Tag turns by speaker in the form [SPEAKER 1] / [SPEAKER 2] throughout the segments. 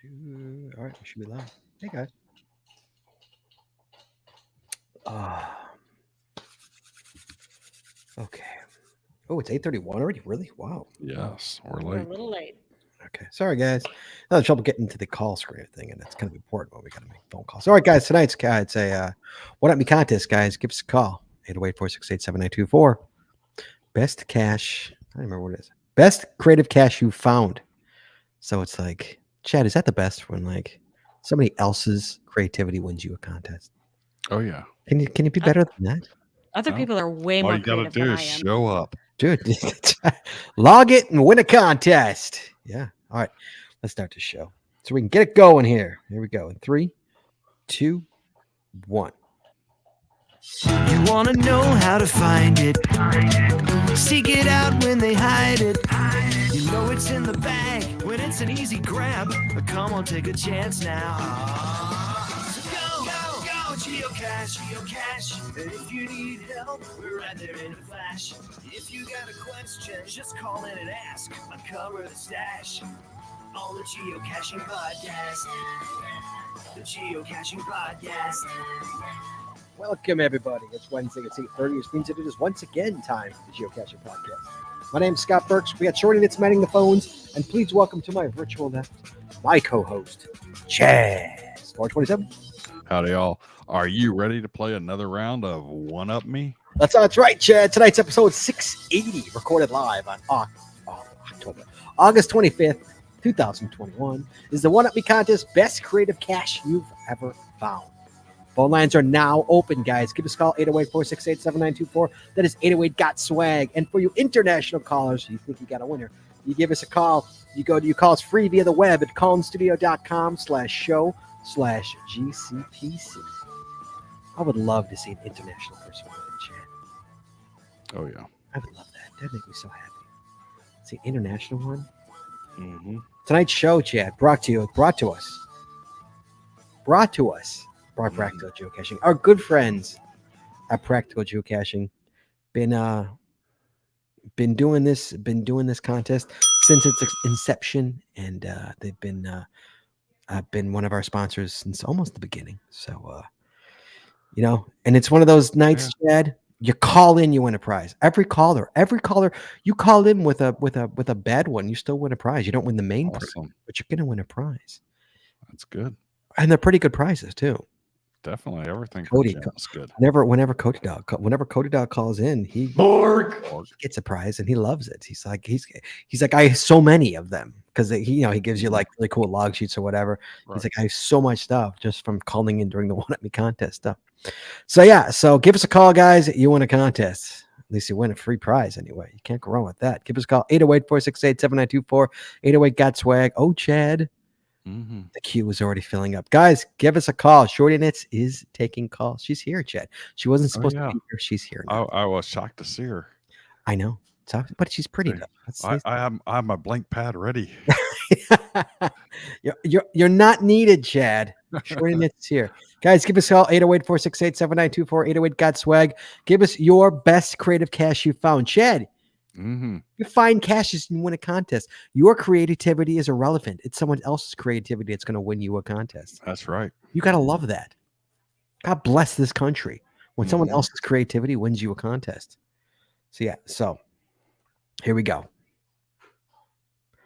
[SPEAKER 1] All right, we should be live. Hey guys. Ah, okay. Oh, it's 8:31 already. Really? Wow.
[SPEAKER 2] Yes, we're
[SPEAKER 3] We're a
[SPEAKER 2] late.
[SPEAKER 3] little late.
[SPEAKER 1] Okay. Sorry, guys. Another trouble getting to the call screen thing, and it's kind of important when we got to make phone calls. All right, guys. Tonight's it's a what up me contest, guys. Give us a call. 808-468-7924. Best cash. I don't remember what it is. Best creative cash you found. So it's like, Chad, is that the best when like somebody else's creativity wins you a contest?
[SPEAKER 2] Oh yeah.
[SPEAKER 1] Can you be
[SPEAKER 3] Uh,
[SPEAKER 1] better than that?
[SPEAKER 3] Other
[SPEAKER 2] Well,
[SPEAKER 3] people are way
[SPEAKER 2] all
[SPEAKER 3] more
[SPEAKER 2] you got to
[SPEAKER 3] creative than
[SPEAKER 2] do
[SPEAKER 3] I
[SPEAKER 2] is
[SPEAKER 3] am.
[SPEAKER 2] show up.
[SPEAKER 1] Dude, log it and win a contest. Yeah. All right. Let's start the show so we can get it going here. Here we go. In 3, 2, 1.
[SPEAKER 4] You wanna know how to find it. Seek it out when they hide it. You know it's in the bag when it's an easy grab. But come on, take a chance now. So go, geocache. And if you need help, we're right there in a flash. If you got a question, just call in and ask. Uncover the stash on the Geocaching Podcast. The Geocaching Podcast.
[SPEAKER 1] Welcome, everybody. It's Wednesday. It's 8:30, which means that it is once again time for the Geocaching Podcast. My name's Scott Burks. We got Shorty Nits manning the phones. And please welcome to my virtual left, my co-host, Chaz. 427.
[SPEAKER 2] Howdy, y'all. Are you ready to play another round of One Up Me?
[SPEAKER 1] That's right, Chad. Tonight's episode 680, recorded live on August 25th, 2021, is the One Up Me Contest Best Creative Cache You've Ever Found. Phone lines are now open, guys. Give us a call, 808-468-7924. That is 808-GOT-SWAG. And for you international callers, you think you got a winner, you give us a call. You call us free via the web at callinstudio.com/show/GCPC. I would love to see an international person win, Chad.
[SPEAKER 2] Oh yeah.
[SPEAKER 1] I would love that. That'd make me so happy. See, international one.
[SPEAKER 2] Mm-hmm.
[SPEAKER 1] Tonight's show, Chad, brought to us by Practical Geocaching. Our good friends at Practical Geocaching been doing this contest since its inception, and they've been one of our sponsors since almost the beginning. So and it's one of those nights, Chad. You call in, you win a prize. Every caller, you call in with a bad one, you still win a prize. You don't win the main prize,
[SPEAKER 2] Awesome.
[SPEAKER 1] but you're gonna win a prize,
[SPEAKER 2] That's good.
[SPEAKER 1] and they're pretty good prizes too.
[SPEAKER 2] Definitely everything.
[SPEAKER 1] Cody,
[SPEAKER 2] That's good.
[SPEAKER 1] whenever Cody Dog calls in, he gets a prize and he loves it. He's like I have so many of them because he gives you like really cool log sheets or whatever.
[SPEAKER 2] Right.
[SPEAKER 1] He's like, I have so much stuff just from calling in during the One Up Me contest stuff. So give us a call, guys. You win a contest. At least you win a free prize anyway. You can't go wrong with that. Give us a call, 808-468-7924, 808-GOT-SWAG. Oh, Chad.
[SPEAKER 2] Mm-hmm.
[SPEAKER 1] The queue is already filling up. Guys, give us a call. Shorty Nits is taking calls. She's here, Chad. She wasn't supposed to be here. She's here now.
[SPEAKER 2] I was shocked to see her.
[SPEAKER 1] I know. But she's pretty, though.
[SPEAKER 2] I have my blank pad ready.
[SPEAKER 1] You're not needed, Chad. Shorty Nits here. Guys, give us a call, 808-468-7924, 808-GOT-SWAG. Give us your best creative cache you found. Chad,
[SPEAKER 2] Mm-hmm.
[SPEAKER 1] you find caches and win a contest. Your creativity is irrelevant. It's someone else's creativity that's going to win you a contest.
[SPEAKER 2] That's right.
[SPEAKER 1] You got to love that. God bless this country when someone
[SPEAKER 2] Mhm.
[SPEAKER 1] else's creativity wins you a contest. So here we go.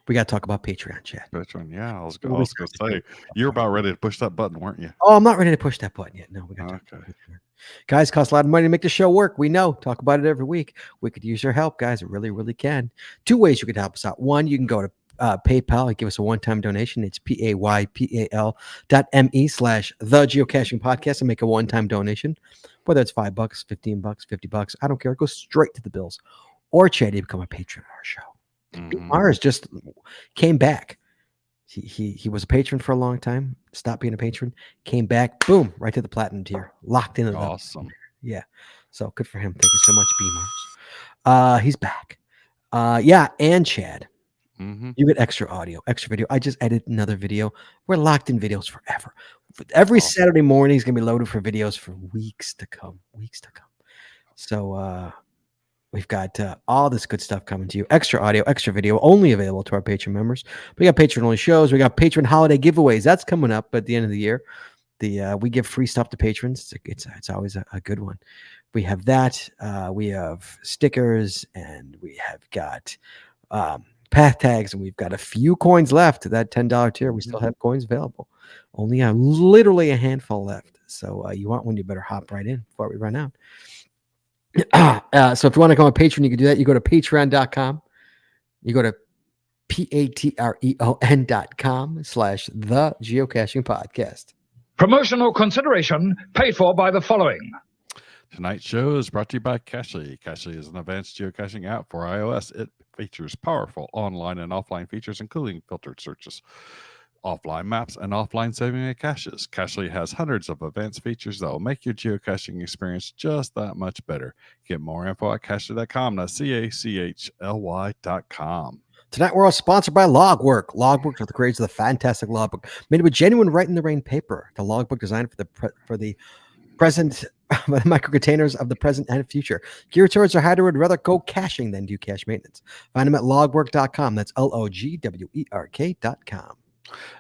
[SPEAKER 1] We got to talk about Patreon, Chad.
[SPEAKER 2] Which one? Yeah, I was going to say, you're about ready to push that button, weren't you?
[SPEAKER 1] Oh, I'm not ready to push that button yet. No, we got to talk about Patreon. Guys, cost a lot of money to make the show work. We know. Talk about it every week. We could use your help, guys. It really, really can. 2 ways you could help us out. One, you can go to PayPal and give us a one-time donation. It's paypal.me/thegeocaching podcast and make a one-time donation. Whether it's $5, $15, $50, I don't care. It goes straight to the bills. Or Chad, you become a patron of our show.
[SPEAKER 2] Mhm.
[SPEAKER 1] Mars just came back. He was a patron for a long time, stopped being a patron, came back, boom, right to the platinum tier, locked into
[SPEAKER 2] Awesome.
[SPEAKER 1] Yeah. So good for him. Thank you so much, B Mars. He's back. And Chad,
[SPEAKER 2] Mm-hmm.
[SPEAKER 1] you get extra audio, extra video. I just edited another video. We're locked in videos forever. Every Saturday morning is gonna be loaded for videos for weeks to come. So We've got all this good stuff coming to you. Extra audio, extra video, only available to our Patreon members. We got Patreon-only shows. We got Patreon holiday giveaways. That's coming up at the end of the year. We give free stuff to patrons. It's always a good one. We have that. We have stickers, and we have got path tags, and we've got a few coins left. That $10 tier, we still have coins available. Only literally a handful left. So you want one, you better hop right in before we run out. So if you want to go on Patreon, you can do that. You go to patreon.com. You go to patreon.com/the geocaching podcast.
[SPEAKER 3] Promotional consideration paid for by the following.
[SPEAKER 2] Tonight's show is brought to you by Cachly. Cachly is an advanced geocaching app for iOS. It features powerful online and offline features, including filtered searches, offline maps, and offline saving of caches. Cachly has hundreds of advanced features that will make your geocaching experience just that much better. Get more info at cachly.com. That's CACHLY.com.
[SPEAKER 1] Tonight, we're all sponsored by Logwork. Logwork are the creators of the fantastic logbook, made with genuine write-in-the-rain paper. The logbook designed for the present micro containers of the present and future. Geared towards a hider would rather go caching than do cache maintenance. Find them at logwork.com. That's LOGWERK.com.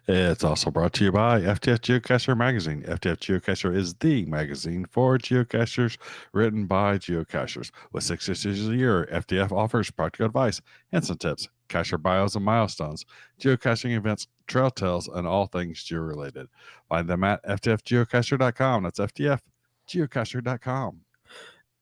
[SPEAKER 2] It's also brought to you by FTF Geocacher Magazine. FTF Geocacher is the magazine for geocachers, written by geocachers. With 6 issues a year, FTF offers practical advice, instant tips, cacher bios and milestones, geocaching events, trail tales, and all things geo-related. Find them at ftfgeocacher.com. That's ftfgeocacher.com.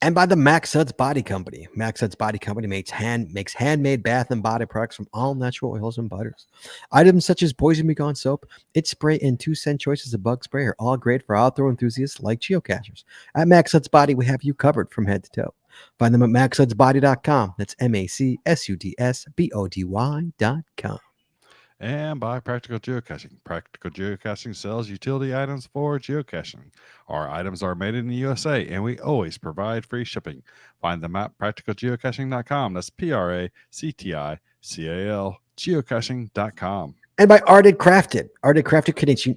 [SPEAKER 1] And by the Max Suds Body Company. Max Suds Body Company makes handmade bath and body products from all natural oils and butters. Items such as Poison Be Gone soap, It Spray, and 2-cent choices of bug spray are all great for outdoor enthusiasts like geocachers. At Max Suds Body, we have you covered from head to toe. Find them at maxsudsbody.com. That's MACSUDSBODY.com.
[SPEAKER 2] And by Practical Geocaching. Practical Geocaching sells utility items for geocaching. Our items are made in the USA, and we always provide free shipping. Find them at practicalgeocaching.com. That's PRACTICAL geocaching.com.
[SPEAKER 1] And by Arted Crafted. Arted Crafted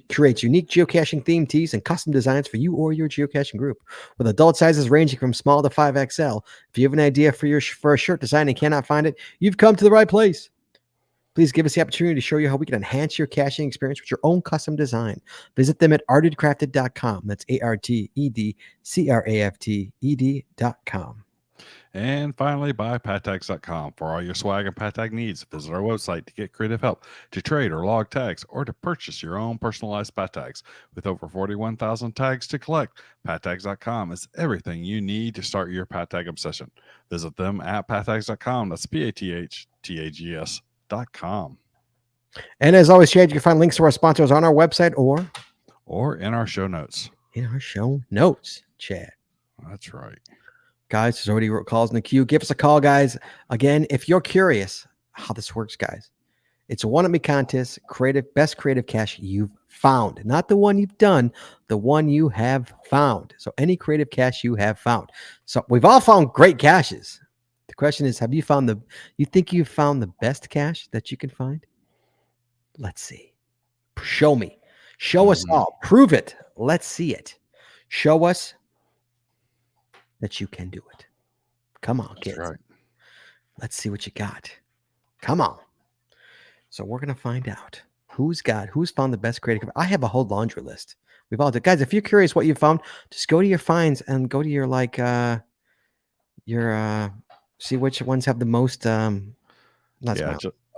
[SPEAKER 1] creates unique geocaching themed tees and custom designs for you or your geocaching group. With adult sizes ranging from small to 5XL, if you have an idea for a shirt design and cannot find it, you've come to the right place. Please give us the opportunity to show you how we can enhance your caching experience with your own custom design. Visit them at artedcrafted.com. That's ARTEDCRAFTED.com.
[SPEAKER 2] And finally, by pattags.com. For all your swag and pattag needs, visit our website to get creative help, to trade or log tags, or to purchase your own personalized pattags. With over 41,000 tags to collect, pattags.com is everything you need to start your pattag obsession. Visit them at pattags.com. That's PATHTAGS.com.
[SPEAKER 1] And as always, Chad, you can find links to our sponsors on our website or
[SPEAKER 2] in our show notes.
[SPEAKER 1] In our show notes, Chad.
[SPEAKER 2] That's right.
[SPEAKER 1] Guys, there's already calls in the queue. Give us a call, guys. Again, if you're curious how this works, guys, it's a one-up-me contest, best creative cache you've found. Not the one you've done, the one you have found. So any creative cache you have found. So we've all found great caches. The question is, have you found you think you've found the best cache that you can find? Let's see. Show me. Show us all. Prove it. Let's see it. Show us that you can do it. Come on, kids.
[SPEAKER 2] Right.
[SPEAKER 1] Let's see what you got. Come on. So we're going to find out who's found the best creative. I have a whole laundry list. We've all done. Guys, if you're curious what you found, just go to your finds and go to your see which ones have the most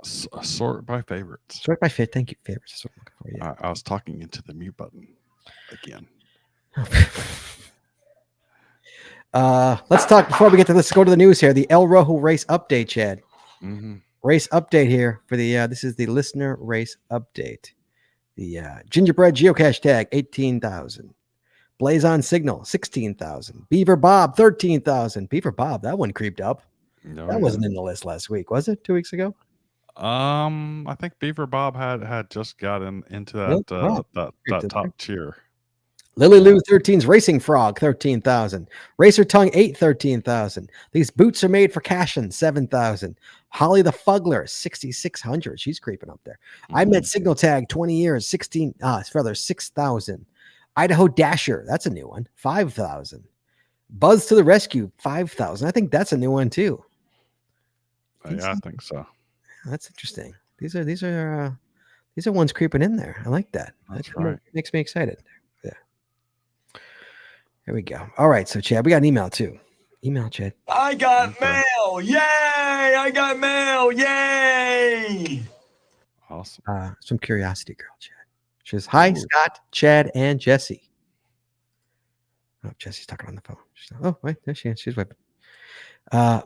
[SPEAKER 2] sort by favorites.
[SPEAKER 1] Sort by fit. Thank you. Favorites. That's what I'm looking for.
[SPEAKER 2] I was talking into the mute button again.
[SPEAKER 1] Let's talk before we get to. Let's go to the news here. The El Rojo race update, Chad. Race update here for the. This is the listener race update. The gingerbread geocache tag 18,000. Blaze on Signal 16,000. Beaver Bob 13,000. Beaver Bob, that one creeped up.
[SPEAKER 2] No,
[SPEAKER 1] that wasn't in the list last week, was it? 2 weeks ago.
[SPEAKER 2] I think Beaver Bob had just gotten into that top tier.
[SPEAKER 1] Lily Lou 13's Racing Frog 13,000. Racer Tongue 8 13,000. These boots are made for caching 7,000. Holly the Fuggler 6,600. She's creeping up there. I met Signal Tag 20 years 6,000. Idaho Dasher, that's a new one, 5,000. Buzz to the rescue, 5,000. I think that's a new one too.
[SPEAKER 2] Yeah, I think so.
[SPEAKER 1] That's interesting. These are ones creeping in there. I like that.
[SPEAKER 2] That's
[SPEAKER 1] That
[SPEAKER 2] right.
[SPEAKER 1] makes me excited. Yeah. Here we go. All right. So Chad, we got an email too. Email, Chad.
[SPEAKER 5] I got
[SPEAKER 2] Okay.
[SPEAKER 5] mail. Yay! I got mail. Yay!
[SPEAKER 2] Awesome.
[SPEAKER 1] Some Curiosity Girl, Chad. She says, "Hi,
[SPEAKER 2] Ooh.
[SPEAKER 1] Scott, Chad, and Jesse." Oh, Jesse's talking on the phone. Oh, wait, there she is. She's wiping.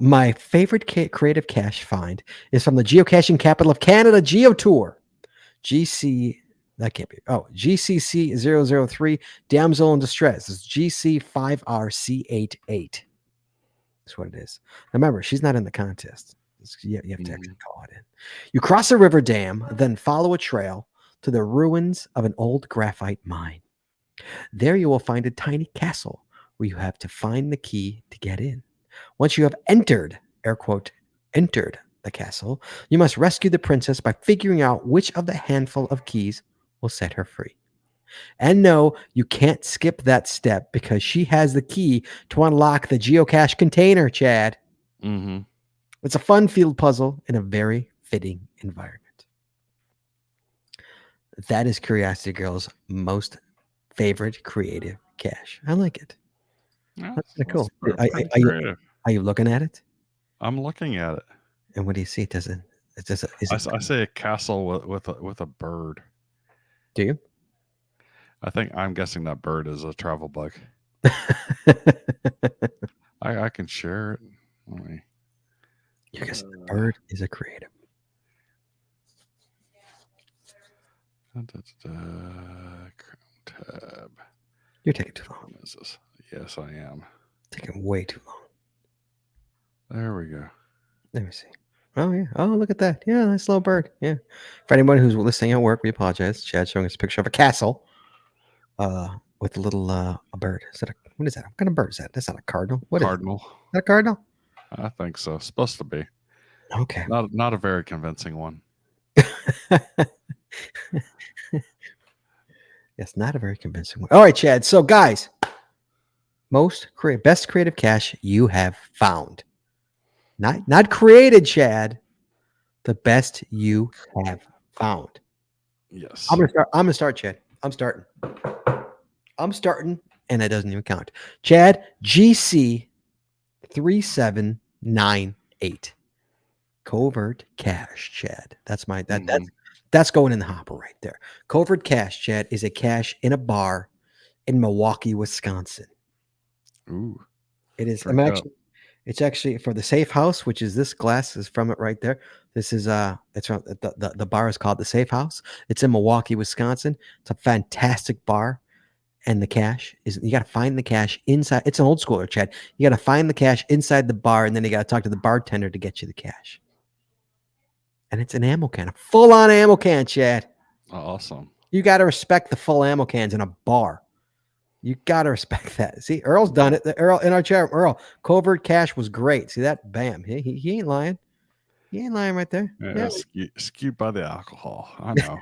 [SPEAKER 1] My favorite creative cache find is from the geocaching capital of Canada, GeoTour. GCC 003, Damsel in Distress. It's GC5RC88. That's what it is. Remember, she's not in the contest. You have to actually call it in. You cross a river dam, then follow a trail to the ruins of an old graphite mine. There you will find a tiny castle where you have to find the key to get in. Once you have entered, air quote, entered the castle, you must rescue the princess by figuring out which of the handful of keys will set her free. And no, you can't skip that step because she has the key to unlock the geocache container, Chad.
[SPEAKER 2] Mm-hmm.
[SPEAKER 1] It's a fun field puzzle in a very fitting environment. That is Curiosity Girl's most favorite creative cache. I like it.
[SPEAKER 2] Yeah,
[SPEAKER 1] That's kinda cool.
[SPEAKER 2] pretty creative.
[SPEAKER 1] Are you looking at it?
[SPEAKER 2] I'm looking at it.
[SPEAKER 1] And what do you see? Is it
[SPEAKER 2] I say a castle with a bird.
[SPEAKER 1] do you?
[SPEAKER 2] I'm guessing that bird is a travel bug. I can share it.
[SPEAKER 1] You guess the bird is a creative.
[SPEAKER 2] Tab.
[SPEAKER 1] You're taking too long.
[SPEAKER 2] What is this? Yes, I am.
[SPEAKER 1] Taking way too long.
[SPEAKER 2] There we go.
[SPEAKER 1] Let me see. Oh yeah. Oh, look at that. Yeah, nice little bird. Yeah. For anyone who's listening at work, we apologize. Chad's showing us a picture of a castle. With a little a bird. What is that? What kind of bird is that? That's not a cardinal. What
[SPEAKER 2] Cardinal.
[SPEAKER 1] is that? A cardinal?
[SPEAKER 2] I think so. Supposed to be.
[SPEAKER 1] Okay.
[SPEAKER 2] Not a very convincing one.
[SPEAKER 1] Yes, not a very convincing one. All right, Chad. So, guys, best creative cache you have found. Not created, Chad. The best you have found.
[SPEAKER 2] Yes.
[SPEAKER 1] I'm gonna start, Chad. I'm starting, and it doesn't even count. Chad, GC 3798. Covert cache, Chad. That's that's going in the hopper right there. Covert cache, Chad, is a cache in a bar in Milwaukee, Wisconsin.
[SPEAKER 2] Ooh.
[SPEAKER 1] It is. It's actually for the Safe House, which is this glass is from it right there. This is it's from the bar is called the Safe House. It's in Milwaukee, Wisconsin. It's a fantastic bar. And the cache is, you got to find the cache inside. It's an old schooler, Chad. You got to find the cache inside the bar, and then you got to talk to the bartender to get you the cache. And it's an ammo can, a full-on ammo can, Chad.
[SPEAKER 2] Awesome.
[SPEAKER 1] You got to respect the full ammo cans in a bar. You got to respect that. See, Earl's done it. Earl in our chat, Earl, covert cache was great. See that? Bam. He ain't lying. He ain't lying right there.
[SPEAKER 2] Yeah. Skewed by the alcohol. I know.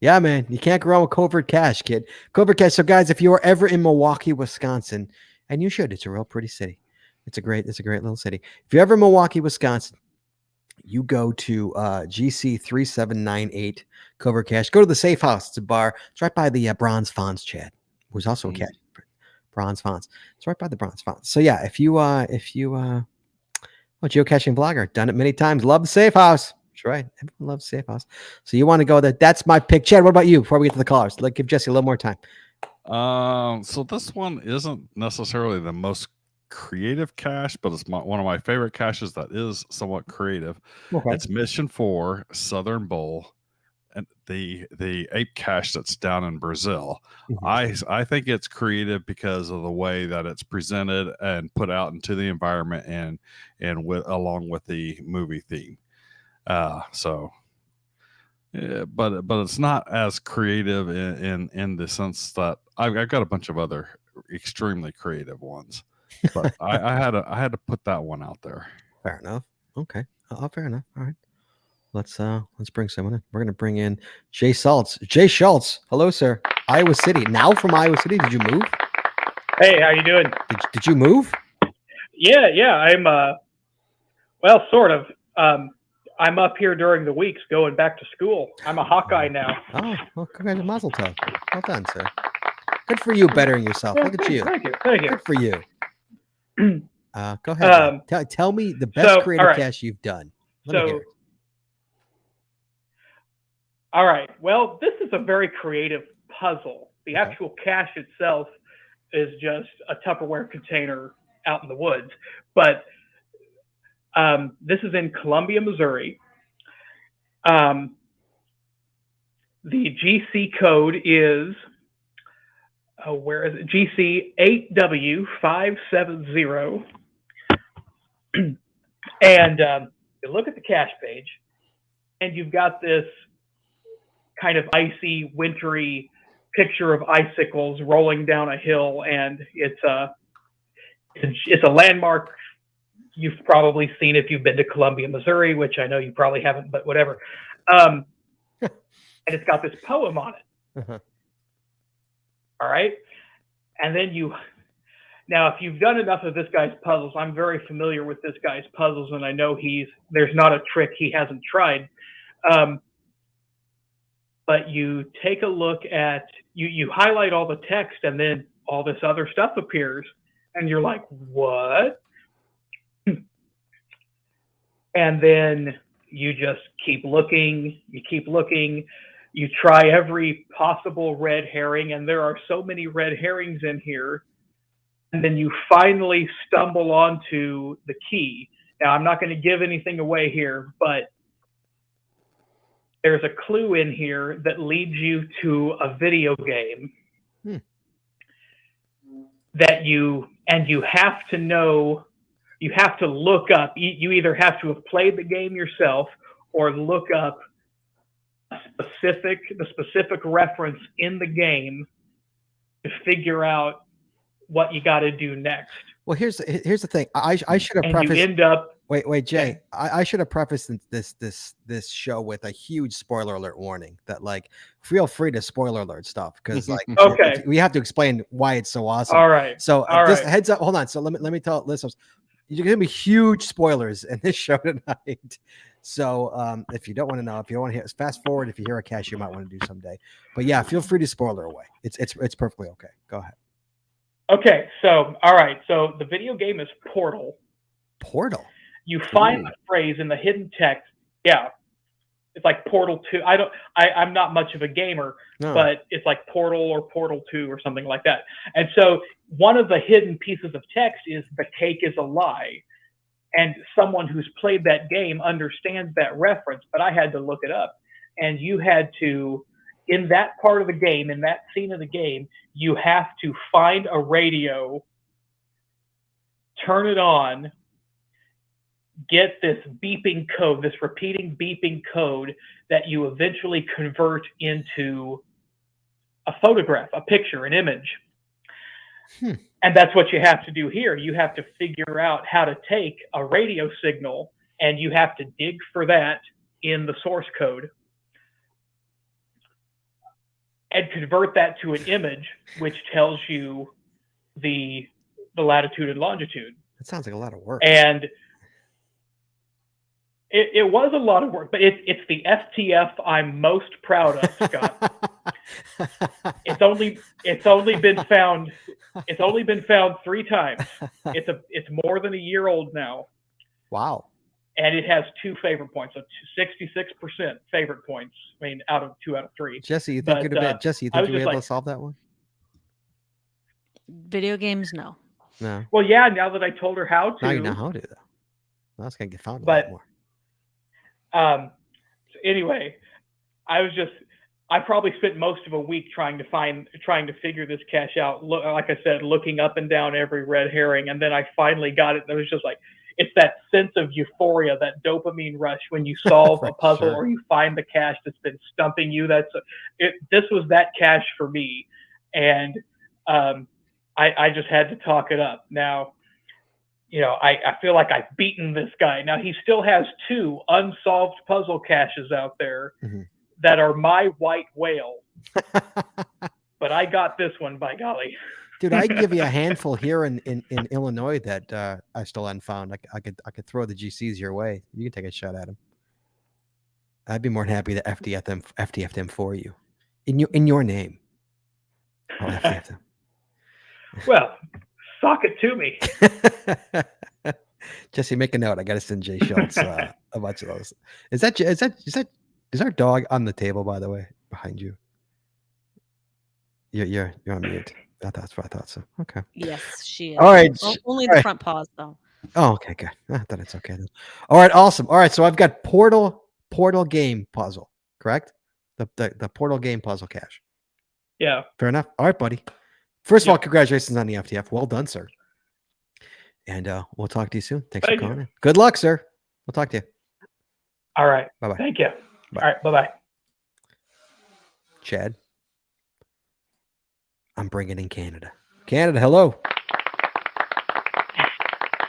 [SPEAKER 1] Yeah, man. You can't go wrong with covert cache, kid. Covert cache. So, guys, if you are ever in Milwaukee, Wisconsin, and you should, it's a real pretty city. It's a great little city. If you're ever in Milwaukee, Wisconsin, you go to GC 3798 Covert Cache. Go to the Safe House. It's a bar. It's right by the Bronze Fonz, Chad, who's also a cache. Bronze Fonz. It's right by the Bronze Fonz. So yeah, if you geocaching vlogger, done it many times. Love the Safe House. That's right. Everyone loves Safe House. So you want to go there. That's my pick. Chad, what about you before we get to the callers? Give Jesse a little more time.
[SPEAKER 2] So this one isn't necessarily the most creative cache, but it's one of my favorite caches that is somewhat creative.
[SPEAKER 1] Okay.
[SPEAKER 2] It's Mission 4 Southern Bowl, and the ape cache that's down in Brazil.
[SPEAKER 1] Mm-hmm.
[SPEAKER 2] I think it's creative because of the way that it's presented and put out into the environment and along with the movie theme. Yeah, but it's not as creative in the sense that I've got a bunch of other extremely creative ones, but I had to put that one out there.
[SPEAKER 1] Fair enough. Okay. Fair enough. All right. Let's bring someone in. We're gonna bring in Jay Schultz. Jay Schultz. Hello, sir. Iowa City. Now from Iowa City. Did you move?
[SPEAKER 6] Hey, how you doing?
[SPEAKER 1] Did you move?
[SPEAKER 6] Yeah. I'm well, sort of. I'm up here during the weeks, going back to school. I'm a Hawkeye now.
[SPEAKER 1] Oh, well, congratulations, Mazel Tov. Well done, sir. Good for you, bettering yourself. Look at you.
[SPEAKER 6] Thank you.
[SPEAKER 1] Good for you. Go ahead. man. Tell me the best creative
[SPEAKER 6] all right.
[SPEAKER 1] cache you've done. Let me hear it.
[SPEAKER 6] All right. Well, this is a very creative puzzle. The actual cache itself is just a Tupperware container out in the woods, but this is in Columbia, Missouri. The GC code is where is it? GC 8W570. And you look at the cache page, and you've got this kind of icy, wintry picture of icicles rolling down a hill, and it's a landmark. You've probably seen if you've been to Columbia, Missouri, which I know you probably haven't, but whatever. And it's got this poem on it. All right. And then now, if you've done enough of this guy's puzzles, I'm very familiar with this guy's puzzles, and I know there's not a trick he hasn't tried. But you take a look at, you highlight all the text, and then all this other stuff appears, and you're like, what? And then you just keep looking, you try every possible red herring, and there are so many red herrings in here. And then you finally stumble onto the key. Now, I'm not going to give anything away here, but there's a clue in here that leads you to a video game that you have to know. You have to look up. You either have to have played the game yourself or look up the specific reference in the game to figure out what you got to do next.
[SPEAKER 1] Well, here's the thing. I should have
[SPEAKER 6] and
[SPEAKER 1] prefaced.
[SPEAKER 6] you end up.
[SPEAKER 1] Wait, Jay. I should have prefaced this show with a huge spoiler alert warning. That feel free to spoiler alert stuff because
[SPEAKER 6] Okay,
[SPEAKER 1] we have to explain why it's so awesome.
[SPEAKER 6] All right.
[SPEAKER 1] So just heads up. Hold on. So let me tell listeners, you're gonna be huge spoilers in this show tonight. So if you don't want to know, if you don't want to hear, fast forward. If you hear a cache you might want to do someday. But yeah, feel free to spoiler away. It's perfectly okay. Go ahead.
[SPEAKER 6] Okay, so all right, so the video game is Portal.
[SPEAKER 1] Portal.
[SPEAKER 6] You find the phrase in the hidden text. Yeah, it's like Portal 2. I'm not much of a gamer, but it's like Portal or Portal 2 or something like that. And so one of the hidden pieces of text is the cake is a lie. And someone who's played that game understands that reference, but I had to look it up. And you had to, in that part of the game, in that scene of the game, you have to find a radio, turn it on, get this beeping code, this repeating beeping code that you eventually convert into a photograph, a picture, an image. And that's what you have to do here. You have to figure out how to take a radio signal, and you have to dig for that in the source code and convert that to an image, which tells you the latitude and longitude.
[SPEAKER 1] That sounds like a lot of work.
[SPEAKER 6] And it was a lot of work, but it's the FTF I'm most proud of, Scott. It's only been found 3 times. It's more than a year old now.
[SPEAKER 1] Wow.
[SPEAKER 6] And it has 2 favorite points, so 66% favorite points. I mean, 2 out of 3.
[SPEAKER 1] Jesse, you think you'd be able to solve that one?
[SPEAKER 7] Video games, no.
[SPEAKER 1] No.
[SPEAKER 6] Well, yeah. Now that I told her how to.
[SPEAKER 1] Now you know how to, though. Now it's gonna get found a lot more.
[SPEAKER 6] So anyway, I probably spent most of a week trying to figure this cache out. Like I said, looking up and down every red herring, and then I finally got it. And it was just like, it's that sense of euphoria, that dopamine rush when you solve a puzzle or you find the cache that's been stumping you. This was that cache for me, and I just had to talk it up. Now, I feel like I've beaten this guy. Now, he still has 2 unsolved puzzle caches out there that are my white whale. But I got this one, by golly.
[SPEAKER 1] Dude, I can give you a handful here in Illinois that I still unfound. I could throw the GCs your way. You can take a shot at them. I'd be more than happy to FDF them for you, in your name. I'll FDF them.
[SPEAKER 6] Well, sock it to me.
[SPEAKER 1] Jesse, make a note. I got to send Jay Schultz a bunch of those. Is our dog on the table, by the way, behind you? You're on mute. That's what I thought so. Okay.
[SPEAKER 7] Yes, she is.
[SPEAKER 1] All right.
[SPEAKER 7] Only
[SPEAKER 1] All
[SPEAKER 7] the
[SPEAKER 1] right.
[SPEAKER 7] front paws, though.
[SPEAKER 1] Oh, okay, good. I thought it's okay then. All right, awesome. All right, so I've got portal game puzzle, correct? The portal game puzzle cache.
[SPEAKER 6] Yeah.
[SPEAKER 1] Fair enough. All right, buddy. First of all, congratulations on the FTF. Well done, sir. And we'll talk to you soon. Thanks for calling in. Good luck, sir. We'll talk to you.
[SPEAKER 6] All right.
[SPEAKER 1] Bye-bye.
[SPEAKER 6] Thank you.
[SPEAKER 1] Bye.
[SPEAKER 6] All right. Bye-bye.
[SPEAKER 1] Chad, I'm bringing in Canada. Canada, hello.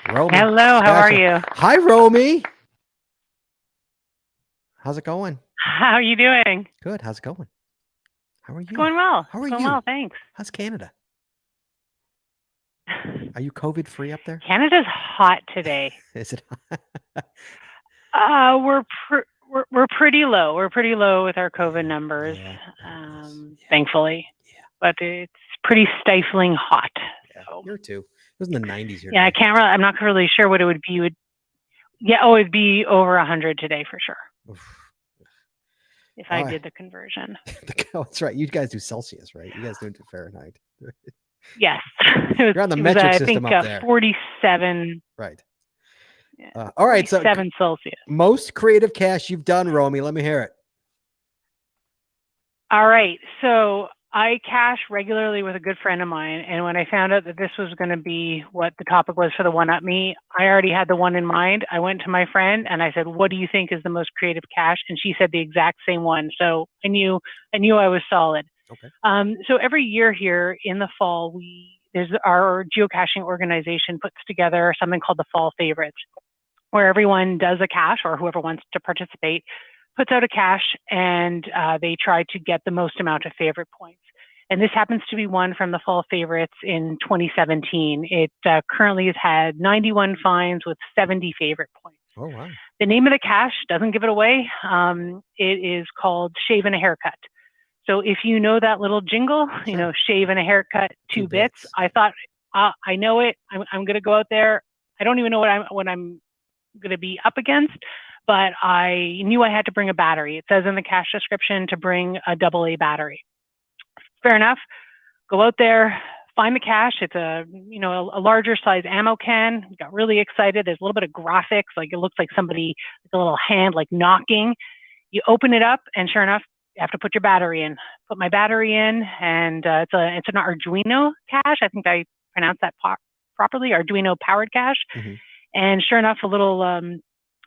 [SPEAKER 1] Romy,
[SPEAKER 8] Hello, how are you?
[SPEAKER 1] Hi, Romy. How's it going?
[SPEAKER 8] How are you doing?
[SPEAKER 1] Good. How's it going? How are you?
[SPEAKER 8] It's going well.
[SPEAKER 1] How are
[SPEAKER 8] going
[SPEAKER 1] you?
[SPEAKER 8] well, thanks.
[SPEAKER 1] How's Canada? Are you COVID free up there?
[SPEAKER 8] Canada's hot today.
[SPEAKER 1] Is it?
[SPEAKER 8] We're pretty low. We're pretty low with our COVID numbers, thankfully.
[SPEAKER 1] Yeah.
[SPEAKER 8] But it's pretty stifling hot.
[SPEAKER 1] Yeah.
[SPEAKER 8] So.
[SPEAKER 1] Here too. It was in the 90s here.
[SPEAKER 8] Yeah, I'm not really sure what it would be. It'd be over 100 today for sure.
[SPEAKER 1] Oof.
[SPEAKER 8] If I did the conversion.
[SPEAKER 1] That's right. You guys do Celsius, right? You guys do it to Fahrenheit.
[SPEAKER 8] Yes.
[SPEAKER 1] You're on the metric system
[SPEAKER 8] I think,
[SPEAKER 1] up there.
[SPEAKER 8] 47.
[SPEAKER 1] Right.
[SPEAKER 8] Yeah,
[SPEAKER 1] all right.
[SPEAKER 8] 47 Celsius.
[SPEAKER 1] Most creative cache you've done, Romy. Let me hear it.
[SPEAKER 8] All right. So I cache regularly with a good friend of mine. And when I found out that this was going to be what the topic was for the One Up Me, I already had the one in mind. I went to my friend and I said, what do you think is the most creative cache? And she said the exact same one. So I knew I was solid.
[SPEAKER 1] Okay.
[SPEAKER 8] So every year here in the fall, there's our geocaching organization puts together something called the Fall Favorites, where everyone does a cache, or whoever wants to participate puts out a cache, and they try to get the most amount of favorite points. And this happens to be one from the Fall Favorites in 2017. It currently has had 91 finds with 70 favorite points.
[SPEAKER 1] Oh, wow.
[SPEAKER 8] The name of the cache doesn't give it away. It is called Shave and a Haircut. So if you know that little jingle, shave and a haircut, two bits. I thought, I know it. I'm going to go out there. I don't even know what I'm going to be up against, but I knew I had to bring a battery. It says in the cache description to bring a AA battery. Fair enough. Go out there, find the cache. It's a larger size ammo can. Got really excited. There's a little bit of graphics, like it looks like somebody, like a little hand, like knocking. You open it up, and sure enough, you have to put your battery in. Put my battery in, and it's an Arduino cache. I think I pronounced that properly. Arduino powered cache. Mm-hmm. And sure enough, a little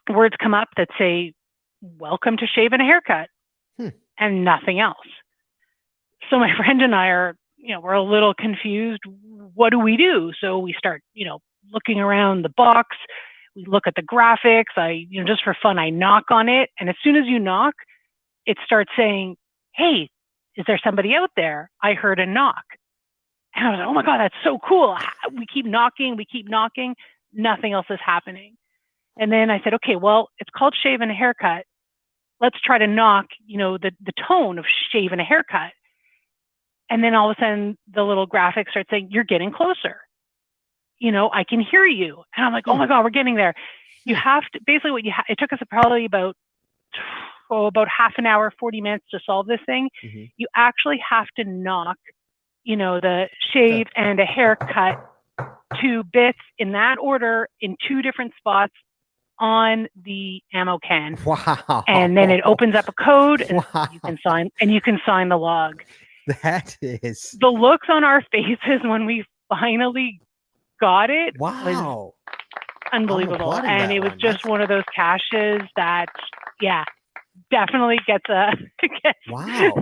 [SPEAKER 8] words come up that say, "Welcome to Shave and a Haircut," and nothing else. So my friend and I are, we're a little confused. What do we do? So we start, looking around the box. We look at the graphics. Just for fun, I knock on it, and as soon as you knock, it starts saying, "Hey, is there somebody out there? I heard a knock." And I was like, "Oh my God, that's so cool." We keep knocking. Nothing else is happening. And then I said, "Okay, well, it's called Shave and a Haircut. Let's try to knock, the tone of shave and a haircut." And then all of a sudden, the little graphics start saying, "You're getting closer. I can hear you." And I'm like, "Oh my God, we're getting there." You have to, basically it took us probably about half an hour, 40 minutes to solve this thing. Mm-hmm. You actually have to knock, the shave and a haircut, two bits in that order in two different spots on the ammo can.
[SPEAKER 1] Wow.
[SPEAKER 8] And then it opens up a code, and you can sign the log.
[SPEAKER 1] That is
[SPEAKER 8] the looks on our faces when we finally got it.
[SPEAKER 1] Wow.
[SPEAKER 8] Was unbelievable. And it was just one of those caches that, definitely gets
[SPEAKER 1] wow.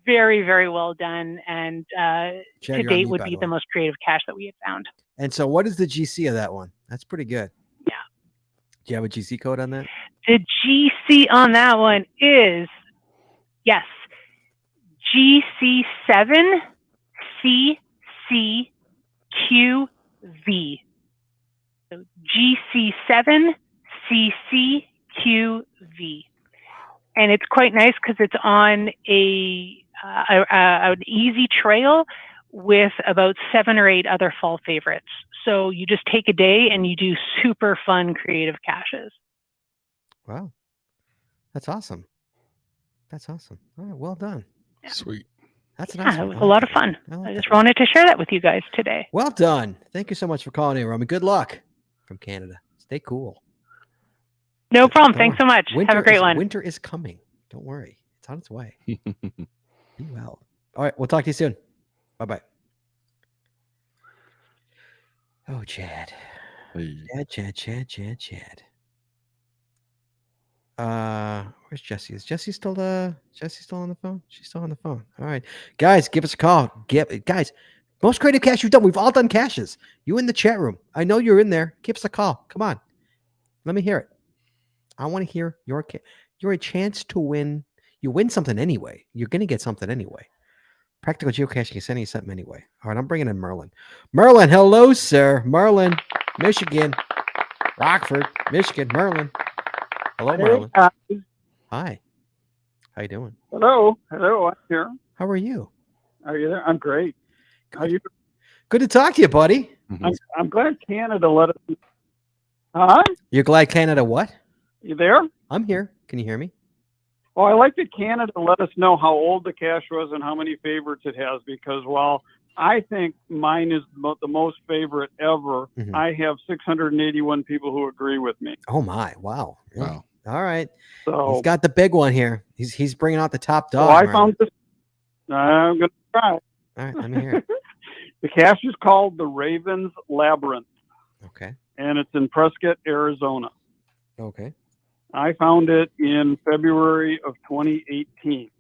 [SPEAKER 8] Very, very well done. And
[SPEAKER 1] Chad,
[SPEAKER 8] to date would be the most creative cache that we had found.
[SPEAKER 1] And so what is the GC of that one? That's pretty good.
[SPEAKER 8] Yeah.
[SPEAKER 1] Do you have a GC code on that?
[SPEAKER 8] The GC on that one is, yes, GC7C6. GCQV. So GC7CCQV. And it's quite nice because it's on an easy trail with about 7 or 8 other fall favorites. So you just take a day and you do super fun creative caches.
[SPEAKER 1] Wow. That's awesome. That's awesome. All right, well done.
[SPEAKER 8] Yeah.
[SPEAKER 2] Sweet.
[SPEAKER 1] That's a nice
[SPEAKER 8] It
[SPEAKER 1] one.
[SPEAKER 8] was
[SPEAKER 1] I
[SPEAKER 8] a
[SPEAKER 1] like
[SPEAKER 8] lot of
[SPEAKER 1] that.
[SPEAKER 8] fun.
[SPEAKER 1] like
[SPEAKER 8] I just
[SPEAKER 1] that.
[SPEAKER 8] wanted to share that with you guys today.
[SPEAKER 1] Well done. Thank you so much for calling in, Romy. Good luck from Canada. Stay cool.
[SPEAKER 8] No problem.
[SPEAKER 1] Don't
[SPEAKER 8] Thanks
[SPEAKER 1] worry.
[SPEAKER 8] so much. Have a great one.
[SPEAKER 1] Winter is coming. Don't worry. It's on its way. Be well. All right. We'll talk to you soon. Bye-bye. Oh, Chad.
[SPEAKER 2] Hey.
[SPEAKER 1] Chad. Where's Jessie? Is Jessie still on the phone? She's still on the phone. All right. Guys, give us a call. Guys, most creative cache you've done. We've all done caches. You in the chat room. I know you're in there. Give us a call. Come on. Let me hear it. I want to hear your a chance to win. You win something anyway. You're going to get something anyway. Practical geocaching is sending you something anyway. All right, I'm bringing in Merlin. Merlin, hello, sir. Merlin, Michigan. Rockford, Michigan. Merlin. Hello, Merlin. Hi. How you doing?
[SPEAKER 7] Hello, I'm here.
[SPEAKER 1] How are you?
[SPEAKER 7] Are you there? I'm great. How you?
[SPEAKER 1] Good to talk to you, buddy.
[SPEAKER 7] I'm glad Canada let us. Huh?
[SPEAKER 1] You're glad Canada what?
[SPEAKER 7] You there?
[SPEAKER 1] I'm here. Can you hear me?
[SPEAKER 7] Well, I like that Canada let us know how old the cache was and how many favorites it has, because while I think mine is the most favorite ever, I have 681 people who agree with me.
[SPEAKER 1] Oh my! Wow.
[SPEAKER 2] Wow.
[SPEAKER 1] All right.
[SPEAKER 7] So
[SPEAKER 1] he's got the big one here. He's bringing out the top dog.
[SPEAKER 7] So I found this. I'm going to try.
[SPEAKER 1] All right, let me hear it.
[SPEAKER 7] The cache is called the Ravens Labyrinth.
[SPEAKER 1] Okay.
[SPEAKER 7] And it's in Prescott, Arizona.
[SPEAKER 1] Okay.
[SPEAKER 7] I found it in February of 2018.